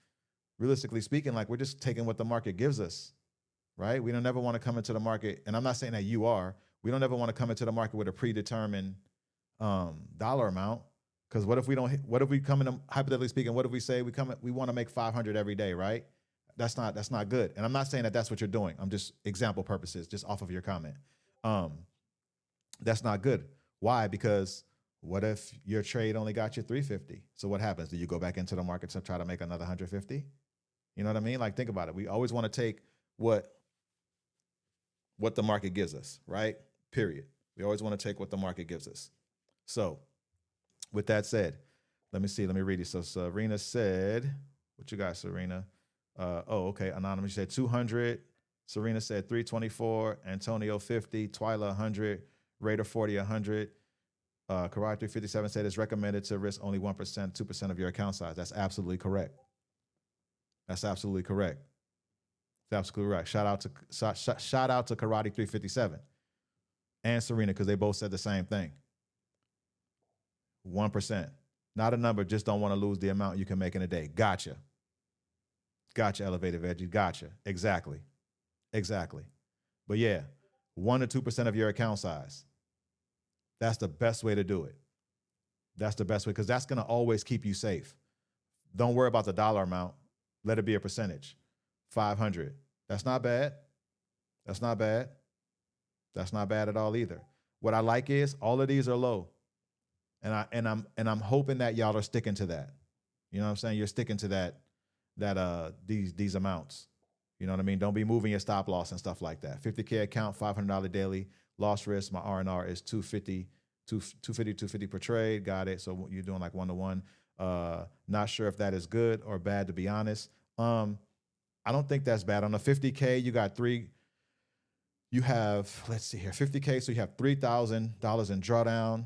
realistically speaking, like, we're just taking what the market gives us, right? We don't ever want to come into the market, and I'm not saying that you are. We don't ever want to come into the market with a predetermined dollar amount. Because what if we come in, hypothetically speaking, what if we say we want to make 500 every day, right? That's not good. And I'm not saying that that's what you're doing. I'm just example purposes, just off of your comment. That's not good. Why? Because what if your trade only got you 350? So what happens? Do you go back into the market to try to make another 150? You know what I mean? Like, think about it. We always want to take what the market gives us, right? Period. We always want to take what the market gives us. So with that said, let me read it. So Serena said, what you got, Serena? Okay. Anonymous said 200. Serena said 324. Antonio 50. Twyla 100. Raider 40 100. Karai 357 said it's recommended to risk only 1%, 2% of your account size. That's absolutely correct. That's absolutely correct. That's absolutely right. Shout out to Karate 357 and Serena, because they both said the same thing. 1%. Not a number, just don't want to lose the amount you can make in a day. Gotcha. Gotcha, Elevated Veggie. Gotcha. Exactly. But yeah, 1 to 2% of your account size. That's the best way to do it. That's the best way, because that's going to always keep you safe. Don't worry about the dollar amount. Let it be a percentage. 500. That's not bad. That's not bad. That's not bad at all either. What I like is all of these are low. And I'm hoping that y'all are sticking to that. You know what I'm saying? You're sticking to these amounts. You know what I mean? Don't be moving your stop loss and stuff like that. 50K account, $500 daily. Loss risk, my R&R is 250 per trade. Got it. So you're doing like 1-to-1. Not sure if that is good or bad, to be honest. I don't think that's bad. On a 50K, you got let's see here, 50K. So you have $3,000 in drawdown.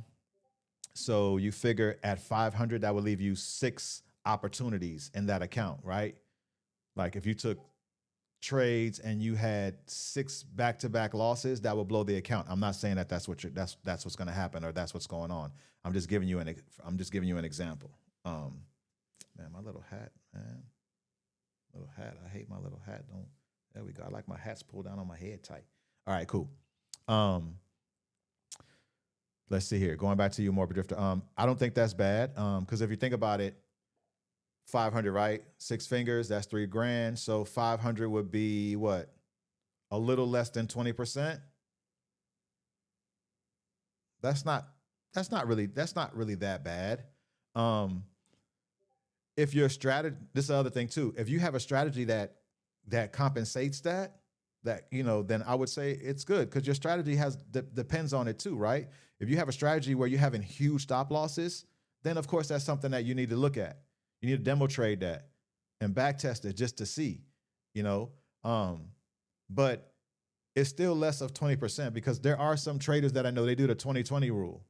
So you figure at 500, that would leave you 6 opportunities in that account, right? Like if you took trades and you had 6 back-to-back losses, that would blow the account. I'm not saying that that's what's going to happen or that's what's going on. I'm just giving you an example. Man, my little hat, man. Little hat. I hate my little hat. There we go. I like my hats pulled down on my head tight. All right, cool. Let's see here. Going back to you, Morbid Drifter. I don't think that's bad. Because if you think about it, 500, right? 6 fingers, that's $3,000. So 500 would be what? A little less than 20%. That's not really that bad. If your strategy, this is the other thing too. If you have a strategy that compensates that, then I would say it's good, because your strategy depends on it too, right? If you have a strategy where you're having huge stop losses, then of course that's something that you need to look at. You need to demo trade that and back test it just to see, but it's still less of 20%, because there are some traders that I know they do the 20-20 rule,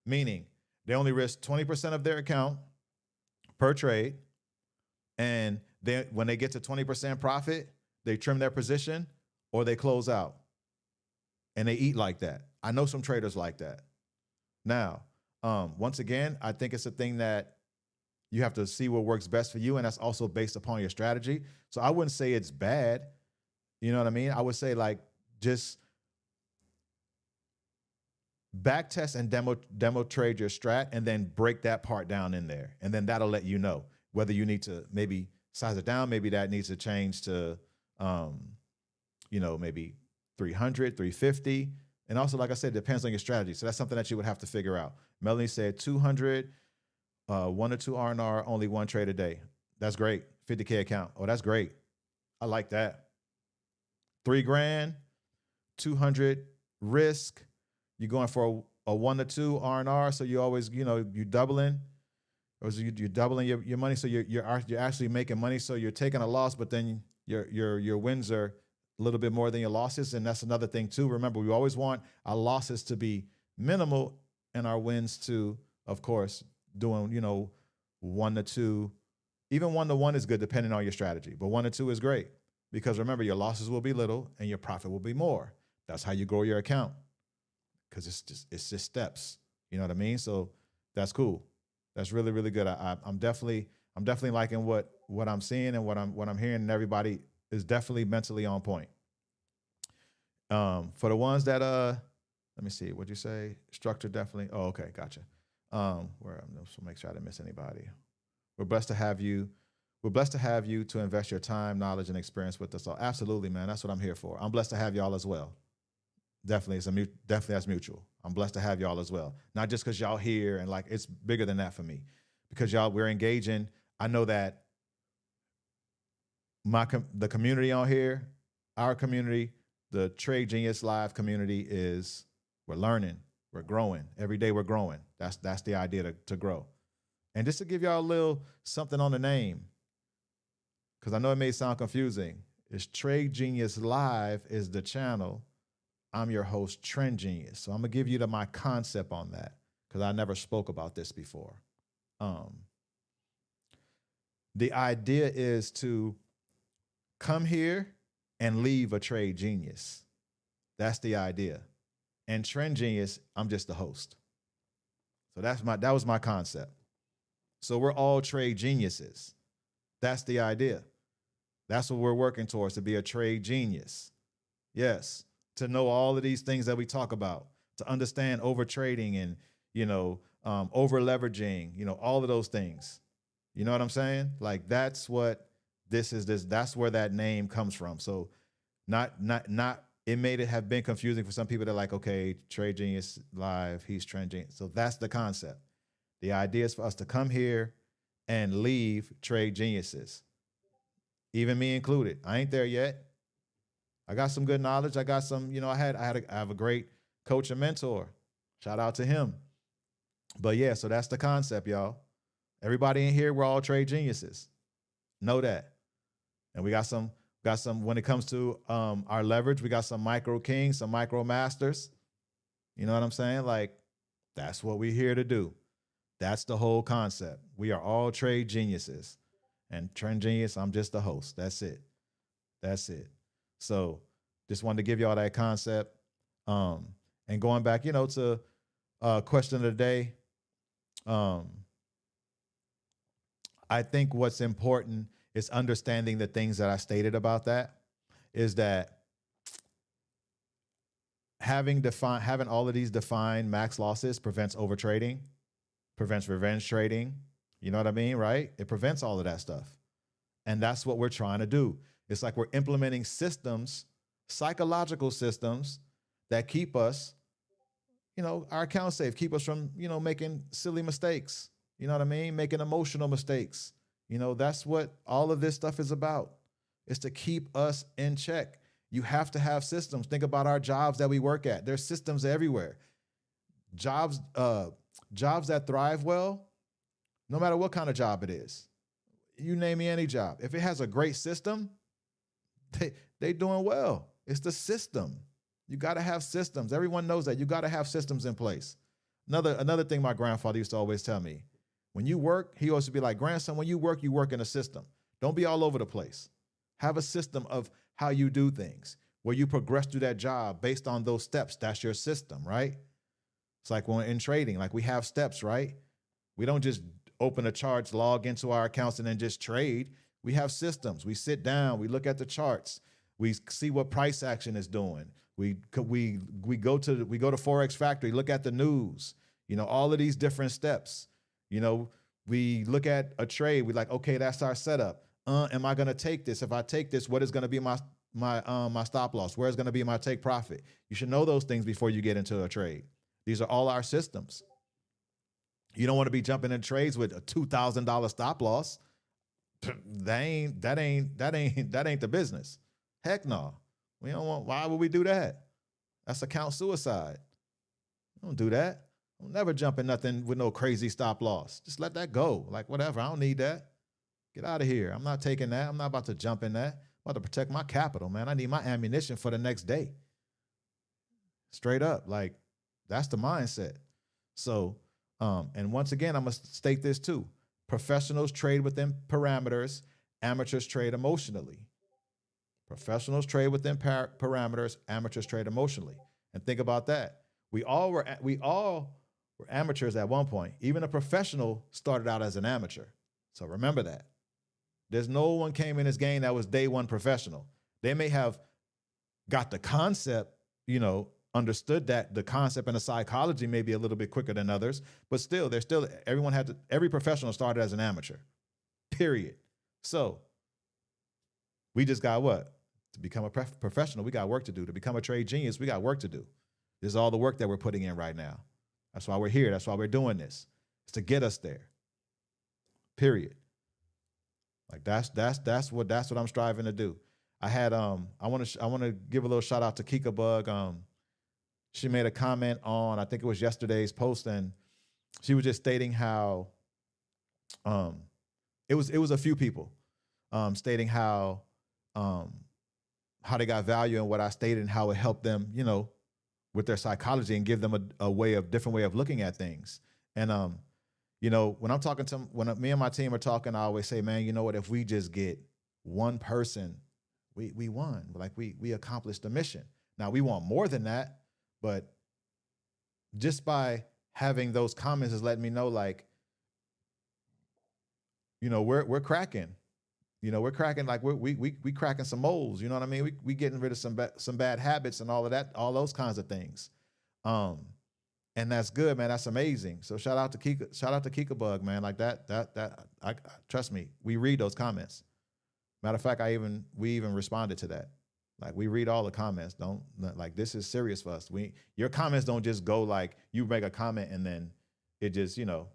meaning they only risk 20% of their account per trade. And when they get to 20% profit, they trim their position or they close out, and they eat like that. I know some traders like that. Now, once again, I think it's a thing that you have to see what works best for you, and that's also based upon your strategy. So I wouldn't say it's bad. You know what I mean? I would say like just back test and demo trade your strat, and then break that part down in there. And then that'll let you know whether you need to maybe size it down. Maybe that needs to change to, maybe 300, 350. And also, like I said, it depends on your strategy. So that's something that you would have to figure out. Melanie said 200, 1 or 2 R&R, only 1 trade a day. That's great. 50K account. Oh, that's great. I like that. $3,000, 200 risk. You're going for a 1 to 2 R&R. So you always, you're doubling. Or you're doubling your money. So you're actually making money. So you're taking a loss, but then your wins are a little bit more than your losses. And that's another thing too. Remember, we always want our losses to be minimal and our wins to, of course, doing, 1 to 2. Even 1 to 1 is good depending on your strategy, but 1 to 2 is great, because remember, your losses will be little and your profit will be more. That's how you grow your account, because it's just steps. You know what I mean? So that's cool. That's really, really good. I'm definitely liking what I'm seeing and what I'm hearing, and everybody is definitely mentally on point. For the ones that let me see, what'd you say? Structure definitely. Oh, okay, gotcha. So make sure I didn't miss anybody. We're blessed to have you. We're blessed to have you to invest your time, knowledge, and experience with us all. Absolutely, man. That's what I'm here for. I'm blessed to have y'all as well. Definitely, that's mutual. I'm blessed to have y'all as well. Not just because y'all here, and like, it's bigger than that for me, because we're engaging. I know that the community on here, our community, the Trade Genius Live community, we're learning, we're growing. Every day we're growing. That's the idea, to grow. And just to give y'all a little something on the name, because I know it may sound confusing, it's Trade Genius Live is the channel. I'm your host, Trend Genius. So I'm going to give you my concept on that, because I never spoke about this before. The idea is to come here and leave a trade genius. That's the idea. And Trend Genius, I'm just the host. So that was my concept. So we're all trade geniuses. That's the idea. That's what we're working towards, to be a trade genius. Yes, to know all of these things that we talk about, to understand over trading and, over leveraging, all of those things. You know what I'm saying? Like, that's what that's where that name comes from. So it made it have been confusing for some people. They're like, okay, Trade Genius Live, he's Trend Genius. So that's the concept. The idea is for us to come here and leave trade geniuses, even me included. I ain't there yet. I got some good knowledge. I got some, I have a great coach and mentor. Shout out to him. But yeah, so that's the concept, y'all. Everybody in here, we're all trade geniuses. Know that. And we got some, when it comes to our leverage, we got some micro kings, some micro masters. You know what I'm saying? Like, that's what we're here to do. That's the whole concept. We are all trade geniuses. And Trend Genius, I'm just the host. That's it. That's it. So just wanted to give y'all that concept. And going back, to question of the day, I think what's important is understanding the things that I stated about that, is that having all of these defined max losses prevents overtrading, prevents revenge trading. You know what I mean, right? It prevents all of that stuff. And that's what we're trying to do. It's like we're implementing systems, psychological systems that keep us, our account safe, keep us from, making silly mistakes. You know what I mean? Making emotional mistakes. That's what all of this stuff is about. It's to keep us in check. You have to have systems. Think about our jobs that we work at. There's systems everywhere. Jobs that thrive well, no matter what kind of job it is. You name me any job. If it has a great system, they doing well. It's the system. You got to have systems. Everyone knows that. You got to have systems in place. Another thing my grandfather used to always tell me, when you work, he always be like, grandson, when you work in a system. Don't be all over the place. Have a system of how you do things, where you progress through that job based on those steps. That's your system, right? It's like when in trading, like we have steps, right? We don't just open a charts, log into our accounts, and then just trade. We have systems. We sit down, we look at the charts, we see what price action is doing. We go to Forex Factory, look at the news, all of these different steps. We look at a trade, we like, okay, that's our setup. Am I gonna take this? If I take this, what is gonna be my stop loss? Where's gonna be my take profit? You should know those things before you get into a trade. These are all our systems. You don't want to be jumping in trades with a $2,000 stop loss. That ain't the business. Heck no. We don't want. Why would we do that? That's account suicide. Don't do that. Don't never jump in nothing with no crazy stop loss. Just let that go. Like, whatever. I don't need that. Get out of here. I'm not taking that. I'm not about to jump in that. I'm about to protect my capital, man. I need my ammunition for the next day. Straight up. Like, that's the mindset. So, and once again, I'm going to state this too. Professionals trade within parameters. Amateurs trade emotionally. Professionals trade within parameters. Amateurs trade emotionally. And think about that. We all were amateurs at one point. Even a professional started out as an amateur. So remember that. There's no one came in this game that was day one professional. They may have got the concept, understood that the concept and the psychology may be a little bit quicker than others, but still, every professional started as an amateur, period. So we just got what? To become a professional, we got work to do. To become a trade genius, we got work to do. This is all the work that we're putting in right now. That's why we're here. That's why we're doing this. It's to get us there, period. Like that's what I'm striving to do. I had, I want to give a little shout out to Kika Bug. She made a comment on, I think it was yesterday's post, and she was just stating how it was a few people stating how they got value in what I stated and how it helped them, with their psychology and give them a different way of looking at things. And when I'm talking to when me and my team are talking, I always say, man, you know what? If we just get one person we won. Like we accomplished the mission. Now we want more than that, but just by having those comments is letting me know, like, you know, we're cracking. You know, we're cracking, like we cracking some molds. You know what I mean? We getting rid of some bad habits and all of that, all those kinds of things. And that's good, man. That's amazing. So shout out to Kika Bug, man. Like I trust me, we read those comments. Matter of fact, we even responded to that. Like, we read all the comments. Don't, like, this is serious for us. Your comments don't just go like you make a comment and then it just, you know,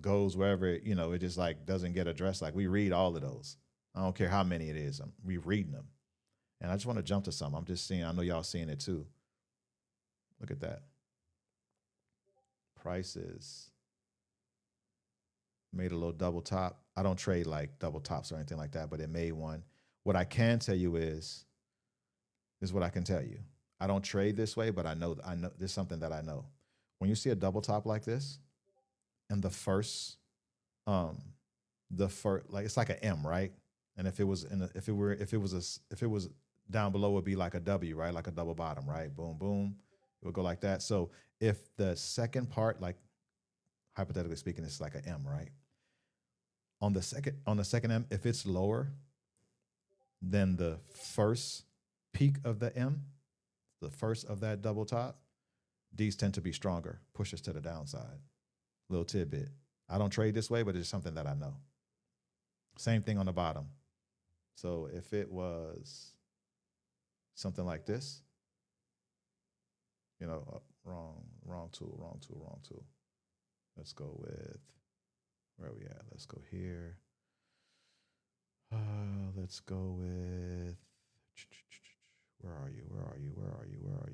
goes wherever it, you know, it just like doesn't get addressed. Like, we read all of those. I don't care how many it is. We reading them. And I just want to jump to some. I'm just seeing, I know y'all seeing it too. Look at that. Prices made a little double top. I don't trade like double tops or anything like that, but it made one. What I can tell you is what I can tell you. I don't trade this way, but I know there's something that I know. When you see a double top like this, and the first, like, it's like an M, right? And if it was down below, it would be like a W, right? Like a double bottom, right? Boom, boom. It would go like that. So if the second part, like, hypothetically speaking, it's like an M, right? On the second M, if it's lower than the first peak of the M, the first of that double top, these tend to be stronger, pushes to the downside. Little tidbit. I don't trade this way, but it's something that I know. Same thing on the bottom. So if it was something like this, you know, wrong tool. Let's go with, where are we at? Let's go here. Let's go with, where are you? Where you at?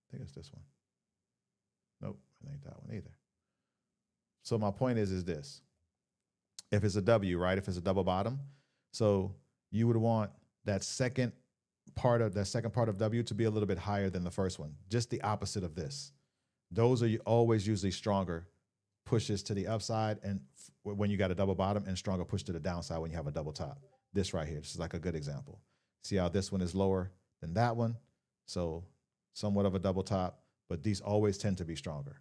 I think it's this one. Nope, it ain't that one either. So my point is this. If it's a W, right? If it's a double bottom, so you would want that second part of W to be a little bit higher than the first one. Just the opposite of this. Those are always usually stronger pushes to the upside, and when you got a double bottom, and stronger push to the downside when you have a double top. This right here, this is like a good example. See how this one is lower than that one? So somewhat of a double top, but these always tend to be stronger.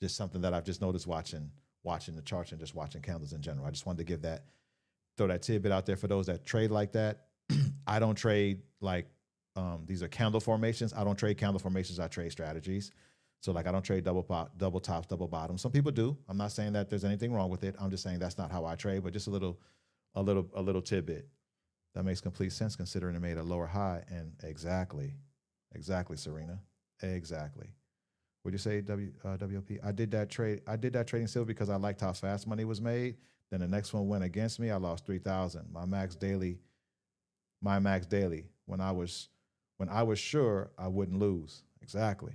Just something that I've just noticed watching the charts and just watching candles in general. I just wanted to throw that tidbit out there for those that trade like that. I don't trade like, these are candle formations. I don't trade candle formations. I trade strategies. So like, I don't trade double tops, double bottoms. Some people do. I'm not saying that there's anything wrong with it. I'm just saying that's not how I trade, but just a little tidbit. That makes complete sense considering it made a lower high. And exactly, Serena. Exactly. Would you say WOP? I did that trading silver because I liked how fast money was made. Then the next one went against me. I lost 3,000. My max daily. When I was sure I wouldn't lose. Exactly.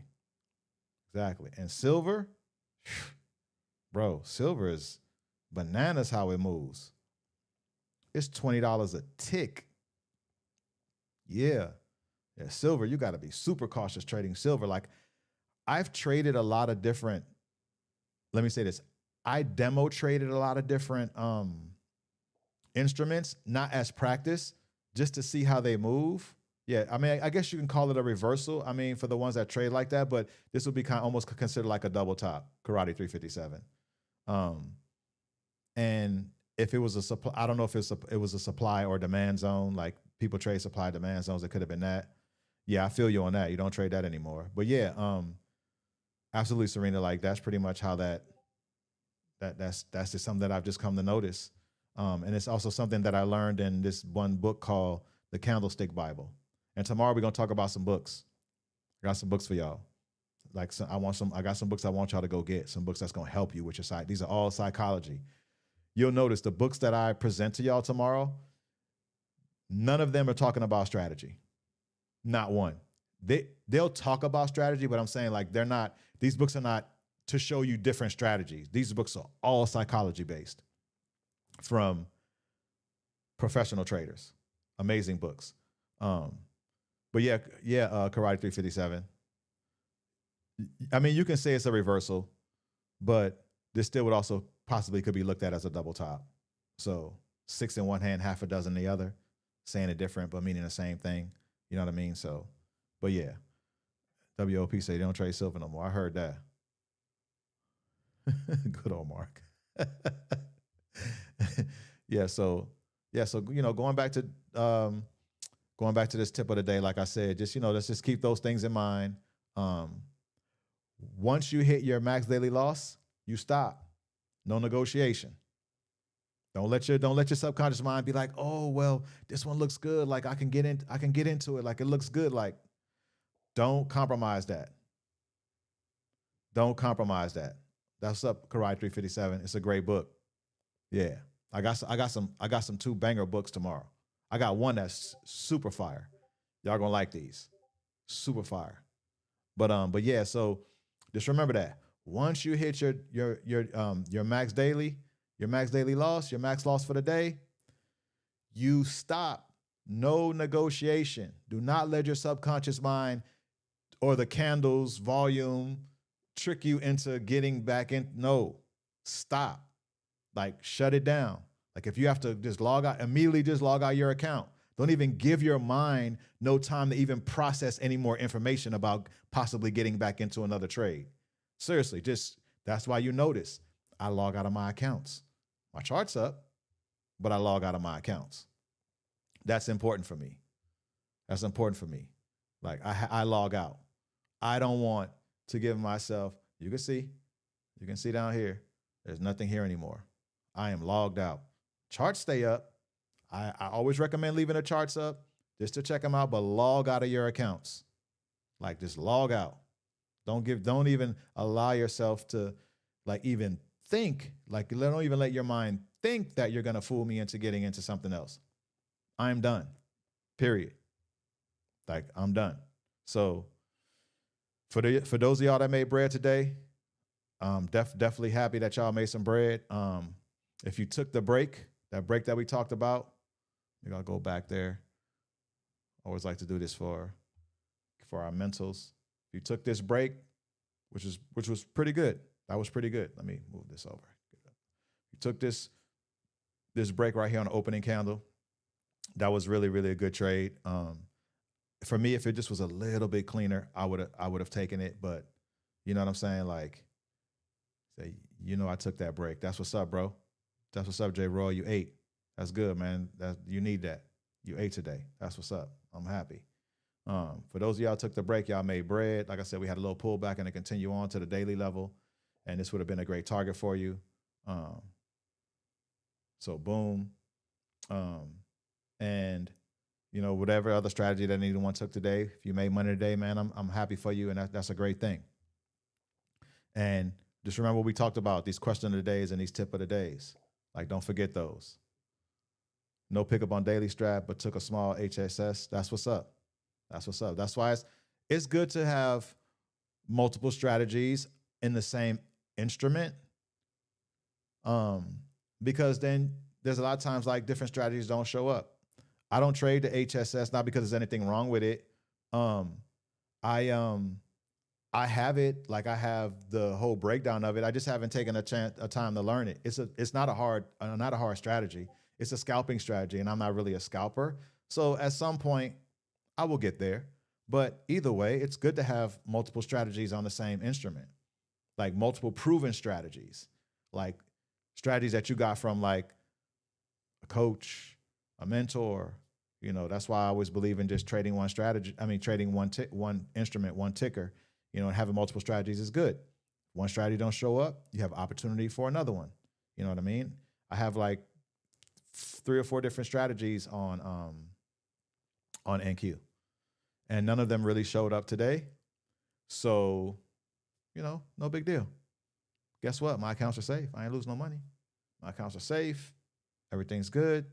And silver, bro, silver is bananas how it moves. It's $20 a tick. Yeah, silver, you got to be super cautious trading silver. Like, I've traded a lot of different, let me say this. I demo traded a lot of different instruments, not as practice, just to see how they move. Yeah, I mean, I guess you can call it a reversal. I mean, for the ones that trade like that, but this would be almost considered like a double top, Karate 357. And if it was a supply, I don't know if it was a supply or demand zone. Like, people trade supply demand zones. It could have been that. Yeah, I feel you on that. You don't trade that anymore. But yeah, absolutely, Serena. Like, that's pretty much how that's just something that I've just come to notice. And it's also something that I learned in this one book called The Candlestick Bible. And tomorrow we're gonna talk about some books. I got some books for y'all. Like, I got some books I want y'all to go get. Some books that's gonna help you with your side. These are all psychology. You'll notice the books that I present to y'all tomorrow, none of them are talking about strategy. Not one. They'll talk about strategy, but I'm saying, like, these books are not to show you different strategies. These books are all psychology based from professional traders. Amazing books. But yeah, Karate 357. I mean, you can say it's a reversal, but this still would also possibly could be looked at as a double top. So 6 in one hand, half a dozen in the other, saying it different, but meaning the same thing. You know what I mean? So, but yeah, WOP say they don't trade silver no more. I heard that. Good old Mark. yeah. So going back to this tip of the day, like I said, just let's just keep those things in mind. Once you hit your max daily loss, you stop. No negotiation. Don't let your subconscious mind be like, oh well, this one looks good. Like I can get into it. Like it looks good. Like, don't compromise that. Don't compromise that. That's up, Karai 357. It's a great book. Yeah. I got some 2 banger books tomorrow. I got one that's super fire. Y'all gonna like these. Super fire. But yeah, so just remember that. Once you hit your max daily loss, your max loss for the day, you stop. No negotiation. Do not let your subconscious mind or the candles volume trick you into getting back in. No, stop. Like, shut it down. Like, if you have to just log out, immediately just log out your account. Don't even give your mind no time to even process any more information about possibly getting back into another trade. Seriously, that's why you notice I log out of my accounts. My chart's up, but I log out of my accounts. That's important for me. That's important for me. Like, I log out. I don't want to give myself, you can see down here, there's nothing here anymore. I am logged out. Charts stay up. I always recommend leaving the charts up just to check them out, but log out of your accounts. Like, just log out. Don't even allow yourself to even think, don't even let your mind think that you're going to fool me into getting into something else. I'm done. Period. Like, I'm done. So for those of y'all that made bread today, definitely happy that y'all made some bread. If you took the break that we talked about, I'll go back there. Always like to do this for our mentals. If you took this break, which was pretty good. That was pretty good. Let me move this over. You took this break right here on the opening candle. That was really, really a good trade. For me, if it just was a little bit cleaner, I would have taken it. But you know what I'm saying? Like, say, I took that break. That's what's up, bro. That's what's up, J. Roy. You ate. That's good, man. You need that. You ate today. That's what's up. I'm happy. For those of y'all took the break, y'all made bread. Like I said, we had a little pullback and to continue on to the daily level. And this would have been a great target for you. So boom. And whatever other strategy that anyone took today, if you made money today, man, I'm happy for you. And that's a great thing. And just remember what we talked about, these question of the days and these tip of the days. Like, don't forget those. No pickup on daily strat, but took a small HSS. That's what's up. That's what's up. That's why it's good to have multiple strategies in the same instrument. Because then there's a lot of times like different strategies don't show up. I don't trade the HSS, not because there's anything wrong with it. I have it, like I have the whole breakdown of it. I just haven't taken a time to learn it. It's not a hard strategy. It's a scalping strategy, and I'm not really a scalper. So at some point, I will get there. But either way, it's good to have multiple strategies on the same instrument, like multiple proven strategies, like strategies that you got from like a coach, a mentor. That's why I always believe in just trading one strategy. I mean, trading one instrument, one ticker. And having multiple strategies is good. One strategy don't show up, you have opportunity for another one. You know what I mean? I have like 3 or 4 different strategies on NQ, and none of them really showed up today. So, no big deal. Guess what? My accounts are safe. I ain't lose no money. My accounts are safe. Everything's good.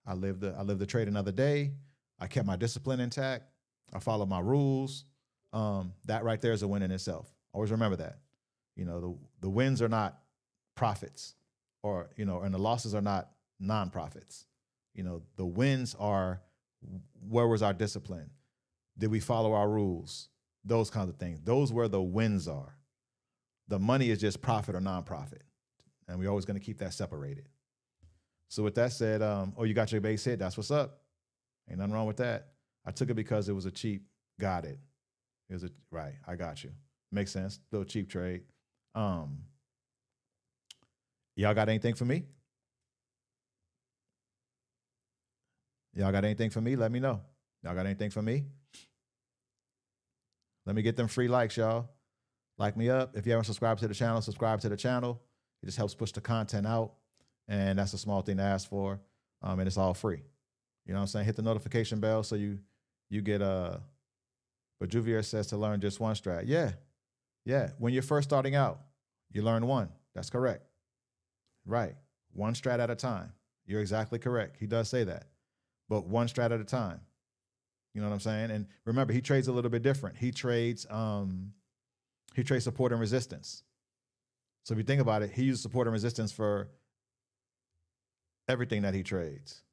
I live the trade another day. I kept my discipline intact. I followed my rules. That right there is a win in itself. Always remember that. The wins are not profits, or and the losses are not non-profits. The wins are, where was our discipline? Did we follow our rules? those kinds of things. Those where the wins are. The money is just profit or non-profit. And we're always going to keep that separated. So with that said, oh, you got your base hit. That's what's up. Ain't nothing wrong with that. I took it because it was a cheap. Got it. It was right. I got you. Makes sense. Little cheap trade. Y'all got anything for me? Y'all got anything for me? Let me know. Y'all got anything for me? Let me get them free likes, y'all. Like me up. If you haven't subscribed to the channel, subscribe to the channel. It just helps push the content out. And that's a small thing to ask for. And it's all free. You know what I'm saying? Hit the notification bell so you get but Juvier says to learn just one strat. Yeah. Yeah. When you're first starting out, you learn one. That's correct. Right. One strat at a time. You're exactly correct. He does say that. But one strat at a time. You know what I'm saying? And remember, he trades a little bit different. He trades support and resistance. So if you think about it, he uses support and resistance for everything that he trades.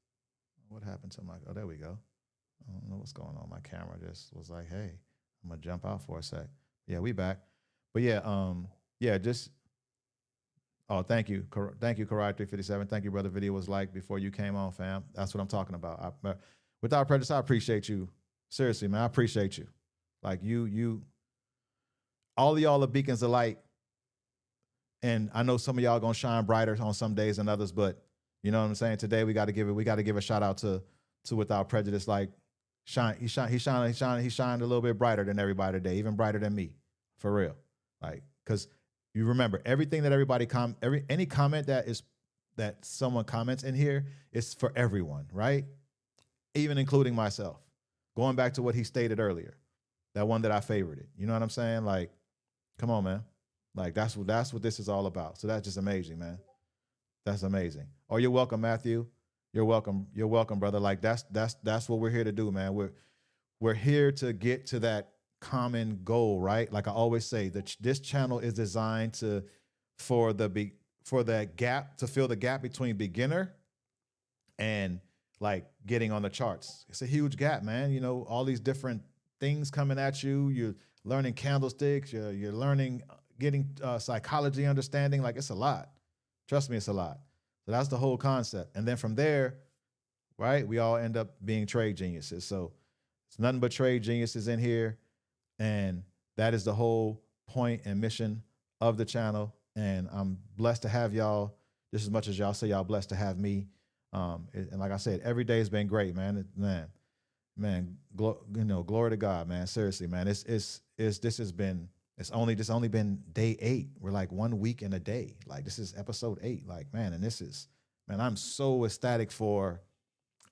What happened to my, oh, there we go. I don't know what's going on. My camera just was like, hey, I'm gonna jump out for a sec. Yeah, we back. But yeah, just, oh, thank you. Thank you, Karai357. Thank you, brother. Video was like before you came on, fam. That's what I'm talking about. Without prejudice, I appreciate you. Seriously, man, I appreciate you. Like all of y'all are beacons of light. And I know some of y'all gonna shine brighter on some days than others, but you know what I'm saying? Today we got to give a shout out to Without Prejudice. Like he shined a little bit brighter than everybody today, even brighter than me, for real. Like, cause you remember everything that everybody any comment that someone comments in here is for everyone, right? Even including myself. Going back to what he stated earlier, that one that I favorited. You know what I'm saying? Like, come on, man. Like that's what this is all about. So that's just amazing, man. That's amazing. Oh, you're welcome, Matthew. You're welcome. You're welcome, brother. Like that's what we're here to do, man. We're here to get to that common goal, right? Like I always say, that this channel is designed to fill the gap between beginner and like getting on the charts. It's a huge gap, man. You know, all these different things coming at you. You're learning candlesticks. You're learning, getting psychology understanding. Like it's a lot. Trust me, it's a lot. So that's the whole concept. And then from there, right, we all end up being trade geniuses. So it's nothing but trade geniuses in here. And that is the whole point and mission of the channel. And I'm blessed to have y'all just as much as y'all say y'all blessed to have me. And like I said, every day has been great, man. Glory to God, man. Seriously, man. It's only been day 8. We're like 1 week and a day. Like this is episode 8. Like, man, and I'm so ecstatic for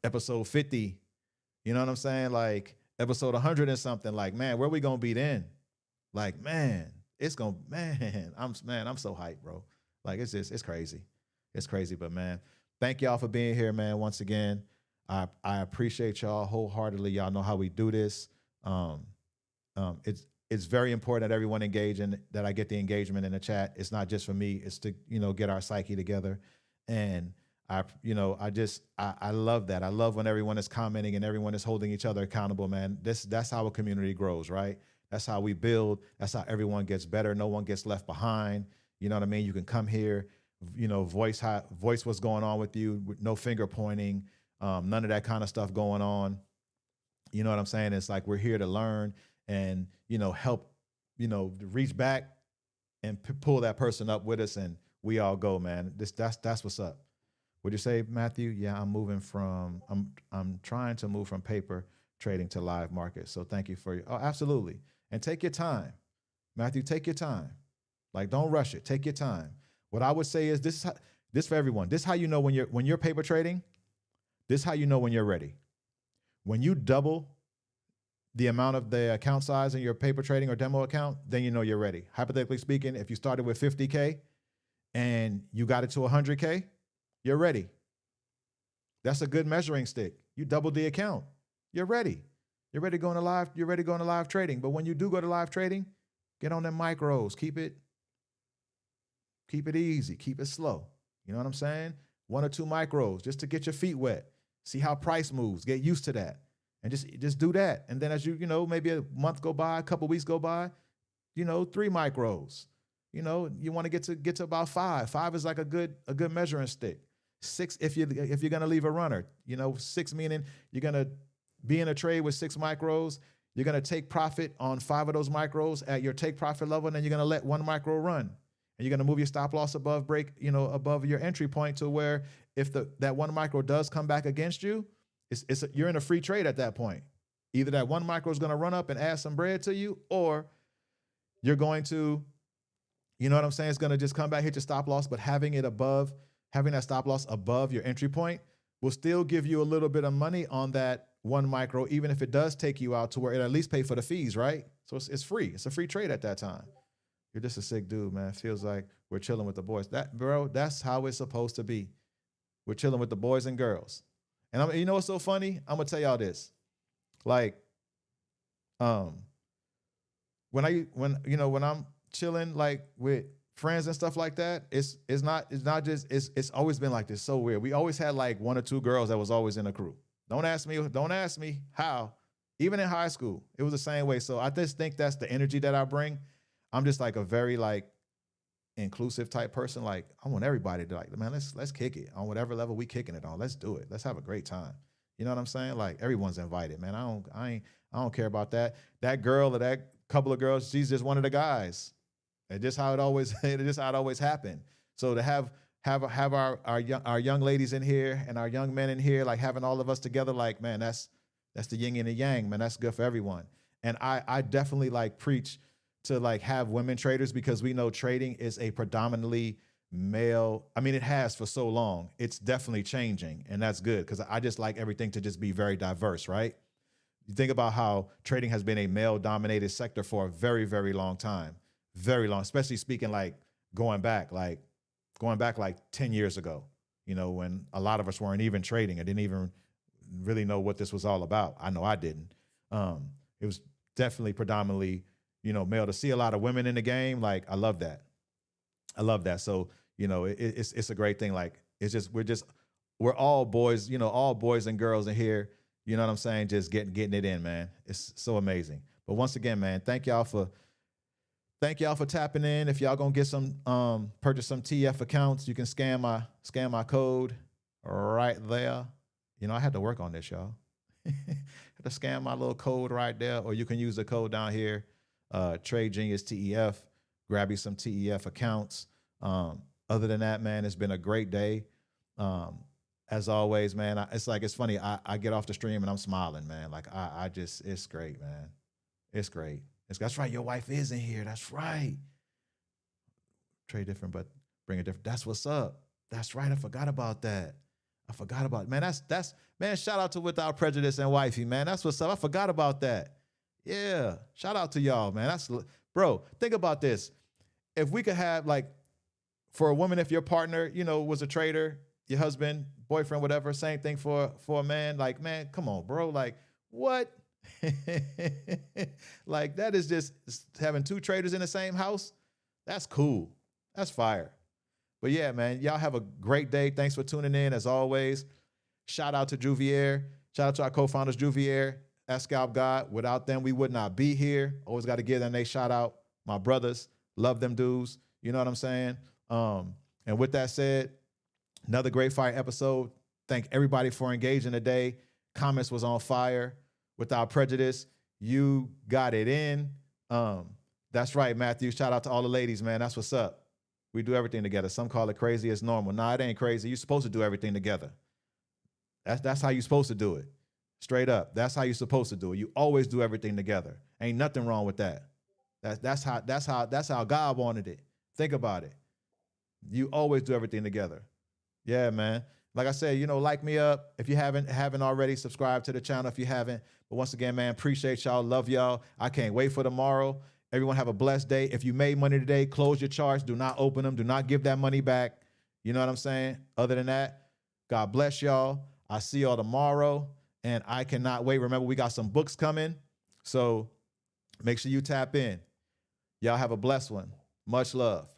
episode 50. You know what I'm saying? Like episode 100 and something. Like, man, where we gonna be then? Like, man, I'm so hyped, bro. Like it's crazy. It's crazy, but man, thank y'all for being here, man. Once again, I appreciate y'all wholeheartedly. Y'all know how we do this. It's very important that everyone engage and that I get the engagement in the chat. It's not just for me. It's to, get our psyche together. And I love that. I love when everyone is commenting and everyone is holding each other accountable, man. That's how a community grows, right? That's how we build. That's how everyone gets better. No one gets left behind. You know what I mean? You can come here, voice what's going on with you, with no finger pointing, none of that kind of stuff going on. You know what I'm saying? It's like we're here to learn and, help, reach back and pull that person up with us, and we all go, man. That's what's up. Would you say, Matthew? Yeah, I'm trying to move from paper trading to live market. So thank you for oh, absolutely. And take your time, Matthew, take your time. Like, don't rush it. Take your time. What I would say is this for everyone. This is how you know when you're paper trading. This is how you know when you're ready. When you double the amount of the account size in your paper trading or demo account, then you know you're ready. Hypothetically speaking, if you started with 50K and you got it to 100K, you're ready. That's a good measuring stick. You doubled the account. You're ready. You're ready to go into live. You're ready to go into live trading. But when you do go to live trading, get on them micros. Keep it easy. Keep it slow. You know what I'm saying? 1 or 2 micros just to get your feet wet. See how price moves. Get used to that. and just do that. And then as you know, maybe a month go by, a couple weeks go by, 3 micros. You want to get to about 5. 5 is like a good measuring stick. 6 if you're gonna leave a runner. 6 meaning you're gonna be in a trade with 6 micros. You're gonna take profit on 5 of those micros at your take profit level, and then you're gonna let 1 micro run. And you're gonna move your stop loss above above your entry point to where if that 1 micro does come back against you, you're in a free trade at that point. Either that 1 micro is gonna run up and add some bread to you, or you're going to, it's gonna just come back, hit your stop loss, but having that stop loss above your entry point will still give you a little bit of money on that 1 micro, even if it does take you out to where it at least pay for the fees, right? So it's free. It's a free trade at that time. You're just a sick dude, man. It feels like we're chilling with the boys. That's how it's supposed to be. We're chilling with the boys and girls. And what's so funny? I'm gonna tell y'all this. Like, when I'm chilling like with friends and stuff like that, it's always been like this. So weird. We always had like 1 or 2 girls that was always in the crew. Don't ask me how. Even in high school, it was the same way. So I just think that's the energy that I bring. I'm just like a very like inclusive type person. Like I want everybody to like, man, let's kick it on whatever level we kicking it on. Let's do it. Let's have a great time. You know what I'm saying? Like everyone's invited, man. I don't care about that. That girl or that couple of girls, she's just one of the guys. It's just how it always happened. So to have our young ladies in here and our young men in here, like having all of us together, like, man, that's the yin and the yang, man. That's good for everyone. And I definitely like preach to like have women traders, because we know trading is a predominantly male. I mean, it has for so long. It's definitely changing, and that's good, because I just like everything to just be very diverse, right? You think about how trading has been a male-dominated sector for a very, very long time. Very long, especially speaking like going back like 10 years ago, when a lot of us weren't even trading and didn't even really know what this was all about. I know I didn't. It was definitely predominantly, male. To see a lot of women in the game, like I love that. So, it's a great thing. Like we're all boys, all boys and girls in here. You know what I'm saying? Just getting it in, man. It's so amazing. But once again, man, thank y'all for tapping in. If y'all gonna get some, purchase some TF accounts, you can scan my code right there. I had to work on this, y'all. Had to scan my little code right there, or you can use the code down here, Tradegheenyuz TEF. Grab you some TEF accounts. Other than that, man, it's been a great day. As always, man, it's funny. I get off the stream and I'm smiling, man. Like it's great, man. It's great. That's right. Your wife is in here. That's right. Trade different, but bring it different. That's what's up. That's right. I forgot about that. Man. That's man. Shout out to Without Prejudice and Wifey, man. That's what's up. I forgot about that. Yeah. Shout out to y'all, man. Bro. Think about this. If we could have like, for a woman, if your partner, was a trader, your husband, boyfriend, whatever, same thing for a man. Like, man, come on, bro. Like, what? Like that is just having 2 traders in the same house. That's cool. That's fire. But yeah, man, y'all have a great day. Thanks for tuning in as always. Shout out to Juvier. Shout out to our co-founders, Juvier, Scalp God. Without them, we would not be here. Always got to give them a shout out. My brothers, love them dudes. You know what I'm saying? And with that said, another great fire episode. Thank everybody for engaging today. Comments was on fire. Without Prejudice, you got it in. That's right, Matthew. Shout out to all the ladies, man. That's what's up. We do everything together. Some call it crazy. It's normal. Nah, it ain't crazy. You're supposed to do everything together. That's how you're supposed to do it. Straight up. That's how you're supposed to do it. You always do everything together. Ain't nothing wrong with that. That's how God wanted it. Think about it. You always do everything together. Yeah, man. Like I said, like me up. If you haven't already, subscribe to the channel if you haven't. But once again, man, appreciate y'all. Love y'all. I can't wait for tomorrow. Everyone have a blessed day. If you made money today, close your charts. Do not open them. Do not give that money back. You know what I'm saying? Other than that, God bless y'all. I'll see y'all tomorrow. And I cannot wait. Remember, we got some books coming. So make sure you tap in. Y'all have a blessed one. Much love.